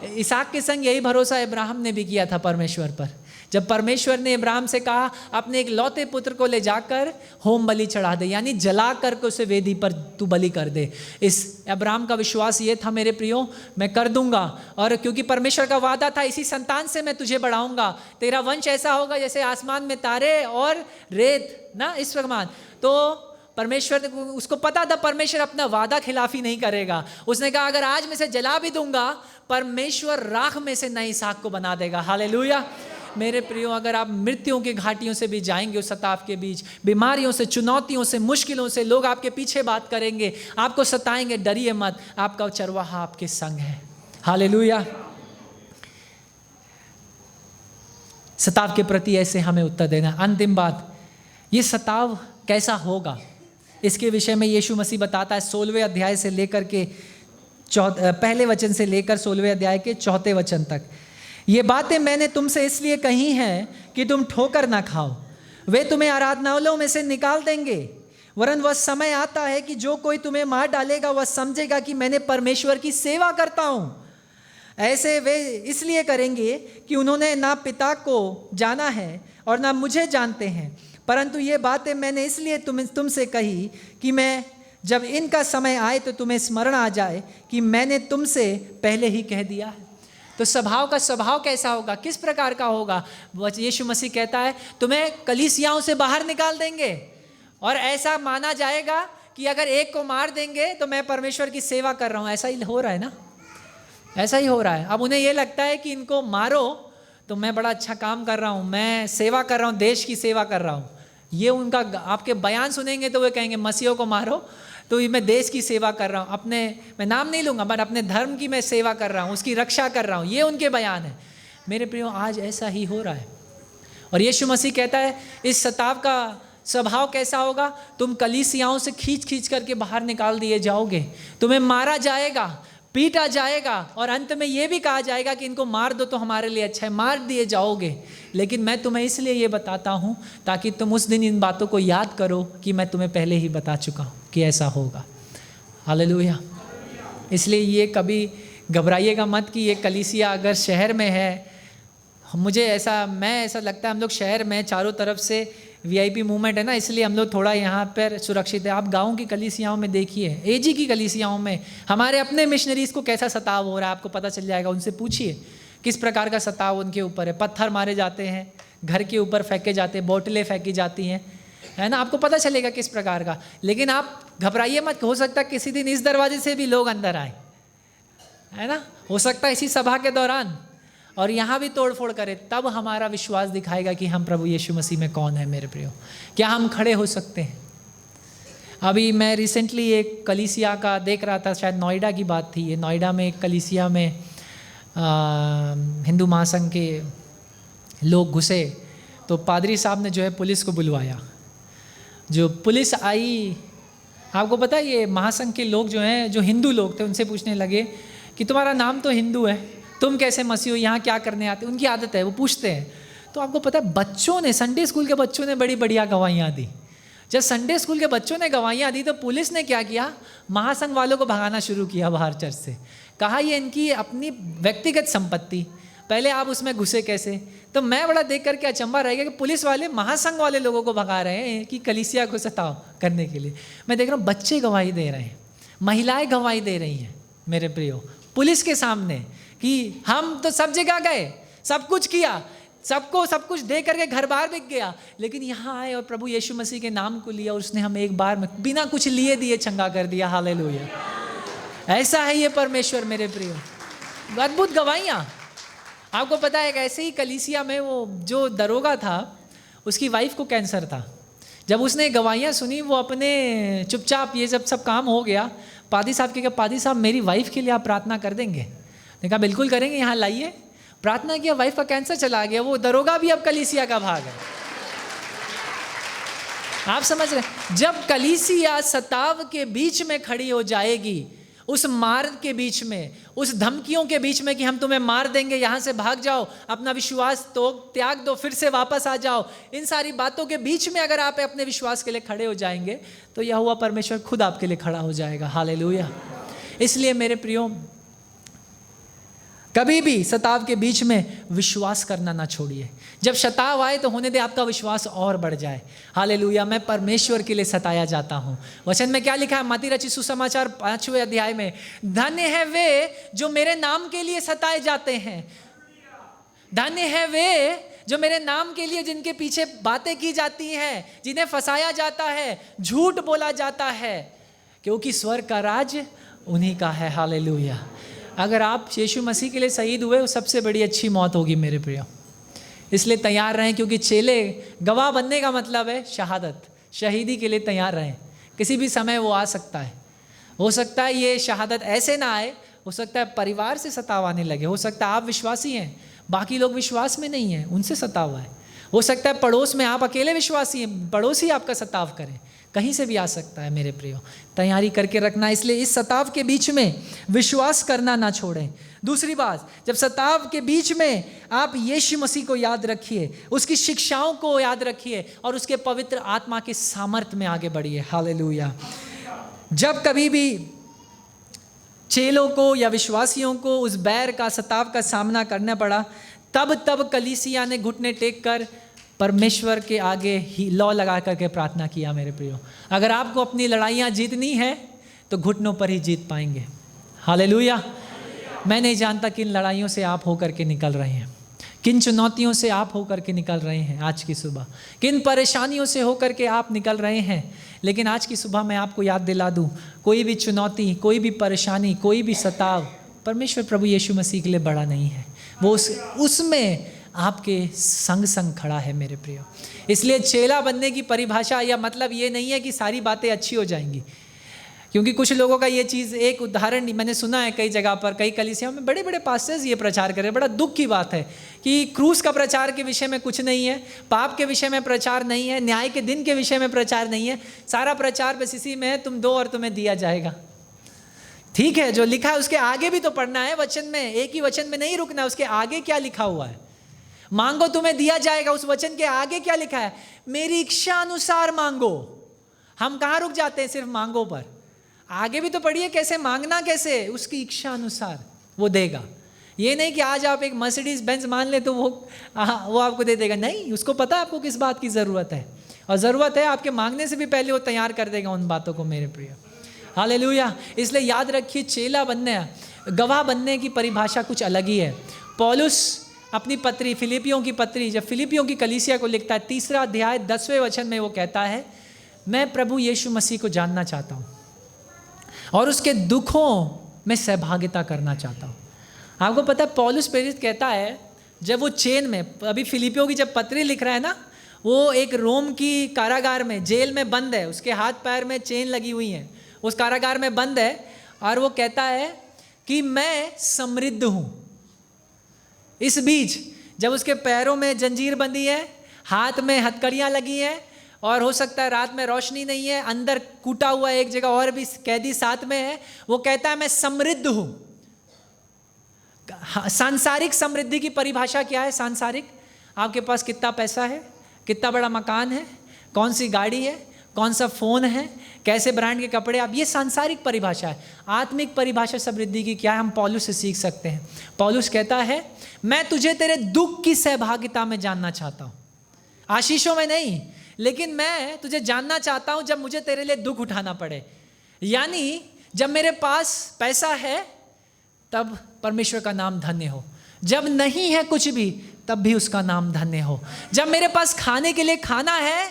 इसहाक के संग यही भरोसा इब्राहिम ने भी किया था परमेश्वर पर। जब परमेश्वर ने इब्राहिम से कहा अपने एक लौते पुत्र को ले जाकर होम बलि चढ़ा दे, यानी जला करके उसे वेदी पर तू बलि कर दे, इस इब्राहिम का विश्वास ये था मेरे प्रियो, मैं कर दूंगा। और क्योंकि परमेश्वर का वादा था इसी संतान से मैं तुझे बढ़ाऊंगा, तेरा वंश ऐसा होगा जैसे आसमान में तारे और रेत ना, इस प्रमाण। तो परमेश्वर, उसको पता था परमेश्वर अपना वादा खिलाफी नहीं करेगा। उसने कहा अगर आज मैं से जला भी दूंगा, परमेश्वर राख में से नए इसहाक को बना देगा। हालेलुया। मेरे प्रियो, अगर आप मृत्युओं की घाटियों से भी जाएंगे, उस सताव के बीच, बीमारियों से, चुनौतियों से, मुश्किलों से, लोग आपके पीछे बात करेंगे, आपको सताएंगे, डरिए मत, आपका चरवाहा आपके संग है। हालेलुया। सताव के प्रति ऐसे हमें उत्तर देना। अंतिम बात, ये सताव कैसा होगा, इसके विषय में यीशु मसीह बताता है 16वें अध्याय से लेकर के पहले वचन से लेकर 16वें अध्याय के 4 वचन तक। ये बातें मैंने तुमसे इसलिए कही हैं कि तुम ठोकर ना खाओ। वे तुम्हें आराधनालयों में से निकाल देंगे, वरन वह समय आता है कि जो कोई तुम्हें मार डालेगा वह समझेगा कि मैंने परमेश्वर की सेवा करता हूँ। ऐसे वे इसलिए करेंगे कि उन्होंने ना पिता को जाना है और ना मुझे जानते हैं। परंतु ये बातें मैंने इसलिए तुमसे कही कि मैं जब इनका समय आए तो तुम्हें स्मरण आ जाए कि मैंने तुमसे पहले ही कह दिया है। तो स्वभाव कैसा होगा, किस प्रकार का होगा? यीशु मसीह कहता है तुम्हें कलीसियाओं से बाहर निकाल देंगे, और ऐसा माना जाएगा कि अगर एक को मार देंगे तो मैं परमेश्वर की सेवा कर रहा हूँ। ऐसा ही हो रहा है ना, ऐसा ही हो रहा है। अब उन्हें ये लगता है कि इनको मारो तो मैं बड़ा अच्छा काम कर रहा हूँ, मैं सेवा कर रहा हूँ, देश की सेवा कर रहा हूँ। ये उनका, आपके बयान सुनेंगे तो वे कहेंगे मसीहों को मारो तो मैं देश की सेवा कर रहा हूँ, अपने, मैं नाम नहीं लूँगा, बट अपने धर्म की मैं सेवा कर रहा हूँ, उसकी रक्षा कर रहा हूँ। ये उनके बयान है। मेरे प्रियो, आज ऐसा ही हो रहा है। और यीशु मसीह कहता है इस सताव का स्वभाव कैसा होगा, तुम कलीसियाओं से खींच करके बाहर निकाल दिए जाओगे, तुम्हें मारा जाएगा, पीटा जाएगा, और अंत में ये भी कहा जाएगा कि इनको मार दो तो हमारे लिए अच्छा है, मार दिए जाओगे। लेकिन मैं तुम्हें इसलिए ये बताता हूँ ताकि तुम उस दिन इन बातों को याद करो कि मैं तुम्हें पहले ही बता चुका हूँ कि ऐसा होगा। हालेलुया। इसलिए ये कभी घबराइएगा मत कि ये कलीसिया अगर शहर में है, मैं ऐसा लगता है हम लोग शहर में चारों तरफ से VIP मूवमेंट है ना, इसलिए हम लोग थोड़ा यहाँ पर सुरक्षित है। आप गाँव की कलीसियाओं में देखिए, AG की कलीसियाओं में हमारे अपने मिशनरीज़ को कैसा सताव हो रहा है, आपको पता चल जाएगा। उनसे पूछिए किस प्रकार का सताव उनके ऊपर है। पत्थर मारे जाते हैं, घर के ऊपर फेंके जाते हैं, बोतलें फेंकी जाती हैं, है ना, आपको पता चलेगा किस प्रकार का। लेकिन आप घबराइए मत, हो सकता है किसी दिन इस दरवाजे से भी लोग अंदर आए, है ना, हो सकता है इसी सभा के दौरान, और यहाँ भी तोड़फोड़ करे। तब हमारा विश्वास दिखाएगा कि हम प्रभु यीशु मसीह में कौन है। मेरे प्रियो, क्या हम खड़े हो सकते हैं? अभी मैं रिसेंटली एक कलीसिया का देख रहा था, शायद नोएडा की बात थी। ये नोएडा में एक कलीसिया में हिंदू महासंघ के लोग घुसे, तो पादरी साहब ने जो है पुलिस को बुलवाया। जो पुलिस आई, आपको पता है ये महासंघ के लोग जो हैं, जो हिंदू लोग थे, उनसे पूछने लगे कि तुम्हारा नाम तो हिंदू है, तुम कैसे मसीह हो, यहाँ क्या करने आते? उनकी आदत है, वो पूछते हैं। तो आपको पता है बच्चों ने, संडे स्कूल के बच्चों ने बड़ी बढ़िया गवाहियाँ दी। जब संडे स्कूल के बच्चों ने गवाहियाँ दी तो पुलिस ने क्या किया, महासंघ वालों को भगाना शुरू किया बाहर चर्च से। कहा ये इनकी अपनी व्यक्तिगत संपत्ति, पहले आप उसमें घुसे कैसे? तो मैं बड़ा देख करके अचंभा रह गया कि पुलिस वाले महासंघ वाले लोगों को भगा रहे हैं कि कलीसिया को सताव करने के लिए। मैं देख रहा हूँ बच्चे गवाही दे रहे हैं, महिलाएं गवाही दे रही हैं मेरे प्रियो, पुलिस के सामने कि हम तो सब जगह गए, सब कुछ किया, सबको सब कुछ दे करके घर बार बिक गया, लेकिन यहाँ आए और प्रभु यीशु मसीह के नाम को लिया और उसने हमें एक बार में बिना कुछ लिए दिए चंगा कर दिया। हालेलुया। ऐसा है ये परमेश्वर मेरे प्रियो, अद्भुत गवाहियाँ। आपको पता है, एक ऐसे ही कलीसिया में वो जो दरोगा था, उसकी वाइफ को कैंसर था। जब उसने गवाहियाँ सुनी, वो अपने चुपचाप, ये जब सब काम हो गया, पादी साहब के कहा, पादी साहब मेरी वाइफ के लिए आप प्रार्थना कर देंगे? ने कहा बिल्कुल करेंगे, यहाँ लाइए। प्रार्थना किया, वाइफ का कैंसर चला गया। वो दरोगा भी अब कलीसिया का भाग है। आप समझ रहे? जब कलीसिया सताव के बीच में खड़ी हो जाएगी, उस मार के बीच में, उस धमकियों के बीच में कि हम तुम्हें मार देंगे, यहाँ से भाग जाओ, अपना विश्वास तो त्याग दो, फिर से वापस आ जाओ, इन सारी बातों के बीच में अगर आप अपने विश्वास के लिए खड़े हो जाएंगे तो यहोवा परमेश्वर खुद आपके लिए खड़ा हो जाएगा। हालेलुया। इसलिए मेरे प्रियो, कभी भी सताव के बीच में विश्वास करना ना छोड़िए। जब सताव आए तो होने दे आपका विश्वास और बढ़ जाए। हालेलुया। मैं परमेश्वर के लिए सताया जाता हूँ। वचन में क्या लिखा है? मत्ती रचित सुसमाचार 5वें अध्याय में, धन्य है वे जो मेरे नाम के लिए सताए जाते हैं। धन्य है वे जो मेरे नाम के लिए, जिनके पीछे बातें की जाती हैं, जिन्हें फंसाया जाता है, झूठ बोला जाता है, क्योंकि स्वर्ग का राज उन्हीं का है। हालेलुया। अगर आप यीशु मसीह के लिए शहीद हुए, वो सबसे बड़ी अच्छी मौत होगी मेरे प्रियो। इसलिए तैयार रहें, क्योंकि चेले, गवाह बनने का मतलब है शहादत। शहीदी के लिए तैयार रहें, किसी भी समय वो आ सकता है। हो सकता है ये शहादत ऐसे ना आए, हो सकता है परिवार से सताव आने लगे, हो सकता है आप विश्वासी हैं, बाकी लोग विश्वास में नहीं हैं, उनसे सताव आए। हो सकता है पड़ोस में आप अकेले विश्वासी हैं, पड़ोसी आपका सताव करें, कहीं से भी आ सकता है मेरे प्रियो। तैयारी करके रखना। इसलिए इस सताव के बीच में विश्वास करना ना छोड़ें। दूसरी बात, जब सताव के बीच में आप यीशु मसीह को याद रखिए, उसकी शिक्षाओं को याद रखिए और उसके पवित्र आत्मा के सामर्थ्य में आगे बढ़िए। हालेलुया। जब कभी भी चेलों को या विश्वासियों को उस बैर का, सताव का सामना करना पड़ा, तब कलीसिया ने घुटने टेक कर परमेश्वर के आगे ही लौ लगा करके प्रार्थना किया। मेरे प्रियो, अगर आपको अपनी लड़ाइयाँ जीतनी है तो घुटनों पर ही जीत पाएंगे। हालेलुया। मैं नहीं जानता किन लड़ाइयों से आप होकर के निकल रहे हैं, किन चुनौतियों से आप होकर के निकल रहे हैं आज की सुबह, किन परेशानियों से होकर के आप निकल रहे हैं। लेकिन आज की सुबह मैं आपको याद दिला दूं, कोई भी चुनौती, कोई भी परेशानी, कोई भी सताव परमेश्वर प्रभु यीशु मसीह के लिए बड़ा नहीं है। वो उसमें आपके संग खड़ा है मेरे प्रियो। इसलिए चेला बनने की परिभाषा या मतलब ये नहीं है कि सारी बातें अच्छी हो जाएंगी, क्योंकि कुछ लोगों का ये चीज़, एक उदाहरण मैंने सुना है कई जगह पर, कई कलीसियाओं में बड़े बड़े पास्टर्स ये प्रचार कर रहे हैं। बड़ा दुख की बात है कि क्रूस का प्रचार के विषय में कुछ नहीं है, पाप के विषय में प्रचार नहीं है, न्याय के दिन के विषय में प्रचार नहीं है, सारा प्रचार बस इसी में है, तुम दो और तुम्हें दिया जाएगा। ठीक है, जो लिखा है उसके आगे भी तो पढ़ना है वचन में, एक ही वचन में नहीं रुकना, उसके आगे क्या लिखा हुआ है। मांगो तुम्हें दिया जाएगा, उस वचन के आगे क्या लिखा है? मेरी इच्छा अनुसार मांगो। हम कहाँ रुक जाते हैं? सिर्फ मांगो पर। आगे भी तो पढ़िए, कैसे मांगना, कैसे? उसकी इच्छा अनुसार वो देगा। ये नहीं कि आज आप एक मर्सिडीज बेंज मान ले तो वो आपको दे देगा, नहीं, उसको पता है आपको किस बात की ज़रूरत है, और ज़रूरत है आपके मांगने से भी पहले वो तैयार कर देगा उन बातों को मेरे प्रिय। हालेलुया। इसलिए याद रखिए, चेला बनने, गवाह बनने की परिभाषा कुछ अलग ही है। पौलुस अपनी पत्री, फिलिपियों की पत्री, जब फिलिपियों की कलीसिया को लिखता है, 3 अध्याय 10वें वचन में वो कहता है, मैं प्रभु यीशु मसीह को जानना चाहता हूँ और उसके दुखों में सहभागिता करना चाहता हूँ। आपको पता है, पौलुस प्रेरित कहता है, जब वो चेन में, अभी फिलिपियों की जब पत्री लिख रहा है ना, वो एक रोम की कारागार में, जेल में बंद है, उसके हाथ पैर में चेन लगी हुई है, उस कारागार में बंद है, और वो कहता है कि मैं समृद्ध हूँ। इस बीच जब उसके पैरों में जंजीर बंधी है, हाथ में हथकड़ियाँ लगी हैं, और हो सकता है रात में रोशनी नहीं है, अंदर कूटा हुआ एक जगह और भी कैदी साथ में है, वो कहता है मैं समृद्ध हूँ। सांसारिक समृद्धि की परिभाषा क्या है? सांसारिक, आपके पास कितना पैसा है, कितना बड़ा मकान है, कौन सी गाड़ी है, कौन सा फ़ोन है, कैसे ब्रांड के कपड़े आप, ये सांसारिक परिभाषा है। आत्मिक परिभाषा समृद्धि की क्या है? हम पौलुस से सीख सकते हैं। पौलुस कहता है, मैं तुझे तेरे दुख की सहभागिता में जानना चाहता हूँ, आशीषों में नहीं, लेकिन मैं तुझे जानना चाहता हूँ जब मुझे तेरे लिए दुख उठाना पड़े। यानी जब मेरे पास पैसा है तब परमेश्वर का नाम धन्य हो, जब नहीं है कुछ भी तब भी उसका नाम धन्य हो, जब मेरे पास खाने के लिए खाना है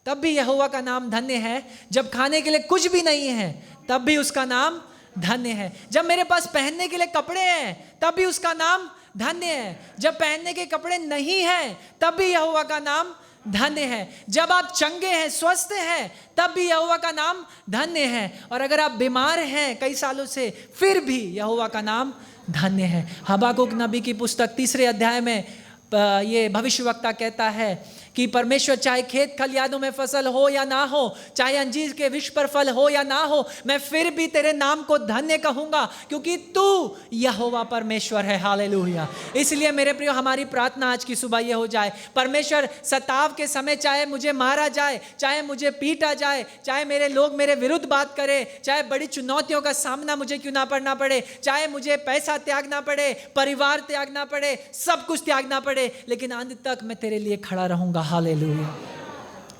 तब भी यहोवा का नाम धन्य है, जब खाने के लिए कुछ भी नहीं है तब भी उसका नाम धन्य है, जब मेरे पास पहनने के लिए कपड़े हैं तब भी उसका नाम धन्य है। जब पहनने के कपड़े नहीं हैं तब भी यहोवा का नाम धन्य है। जब आप चंगे हैं, स्वस्थ हैं, तब भी यहोवा का नाम धन्य है। और अगर आप बीमार हैं कई सालों से, फिर भी यहोवा का नाम धन्य है। हबाकुक नबी की पुस्तक 3 अध्याय में ये भविष्यवक्ता कहता है कि परमेश्वर चाहे खेत खलियानों में फसल हो या ना हो, चाहे अंजीर के वृक्ष पर फल हो या ना हो, मैं फिर भी तेरे नाम को धन्य कहूंगा, क्योंकि तू यहोवा परमेश्वर है। हालेलुया। इसलिए मेरे प्रियो, हमारी प्रार्थना आज की सुबह ये हो जाए, परमेश्वर सताव के समय चाहे मुझे मारा जाए, चाहे मुझे पीटा जाए, चाहे मेरे लोग मेरे विरुद्ध बात करें, चाहे बड़ी चुनौतियों का सामना मुझे क्यों ना करना पड़े, चाहे मुझे पैसा त्यागना पड़े, परिवार त्यागना पड़े, सब कुछ त्यागना पड़े, लेकिन अंत तक मैं तेरे लिए खड़ा रहूंगा। हालेलुया।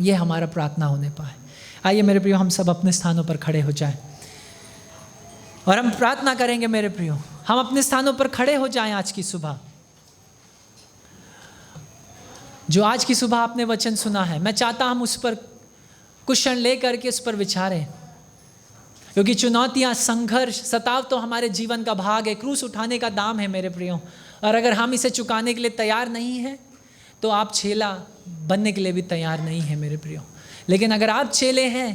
ये हमारा प्रार्थना होने पाए। आइए मेरे प्रियो, हम सब अपने स्थानों पर खड़े हो जाएं और हम प्रार्थना करेंगे। मेरे प्रियो, हम अपने स्थानों पर खड़े हो जाएं। आज की सुबह जो आज की सुबह आपने वचन सुना है, मैं चाहता हम उस पर कुछ क्षण लेकर के उस पर विचारें, क्योंकि चुनौतियां, संघर्ष, सताव तो हमारे जीवन का भाग है, क्रूस उठाने का दाम है मेरे प्रियो। और अगर हम इसे चुकाने के लिए तैयार नहीं हैं तो आप चेला बनने के लिए भी तैयार नहीं है मेरे प्रियो। लेकिन अगर आप चेले हैं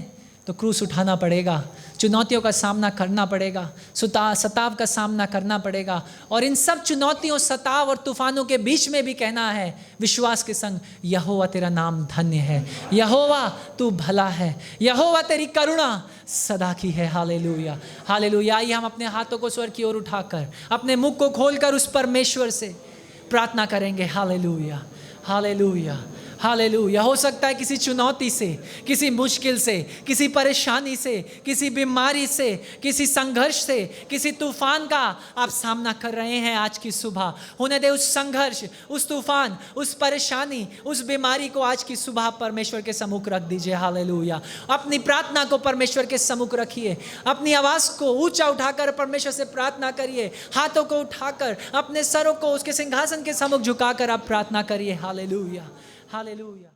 तो क्रूस उठाना पड़ेगा, चुनौतियों का सामना करना पड़ेगा, सताव का सामना करना पड़ेगा। और इन सब चुनौतियों, सताव और तूफानों के बीच में भी कहना है विश्वास के संग, यहोवा तेरा नाम धन्य है, यहोवा तू भला है, यहोवा तेरी करुणा सदा की है। Hallelujah, hallelujah. आइए हम अपने हाथों को स्वर की ओर उठाकर, अपने मुख को खोलकर उस परमेश्वर से प्रार्थना करेंगे। हालेलुया, हालेलुया, हालेलुया। हो सकता है किसी चुनौती से, किसी मुश्किल से, किसी परेशानी से, किसी बीमारी से, किसी संघर्ष से, किसी तूफान का आप सामना कर रहे हैं। आज की सुबह होने दे उस संघर्ष, उस तूफान, उस परेशानी, उस बीमारी को आज की सुबह परमेश्वर के सम्मुख रख दीजिए। हालेलुया। अपनी प्रार्थना को परमेश्वर के सम्मुख रखिए, अपनी आवाज़ को ऊंचा उठाकर परमेश्वर से प्रार्थना करिए, हाथों को उठाकर अपने सरों को उसके सिंहासन के सम्मुख झुकाकर आप प्रार्थना करिए। Hallelujah, hallelujah.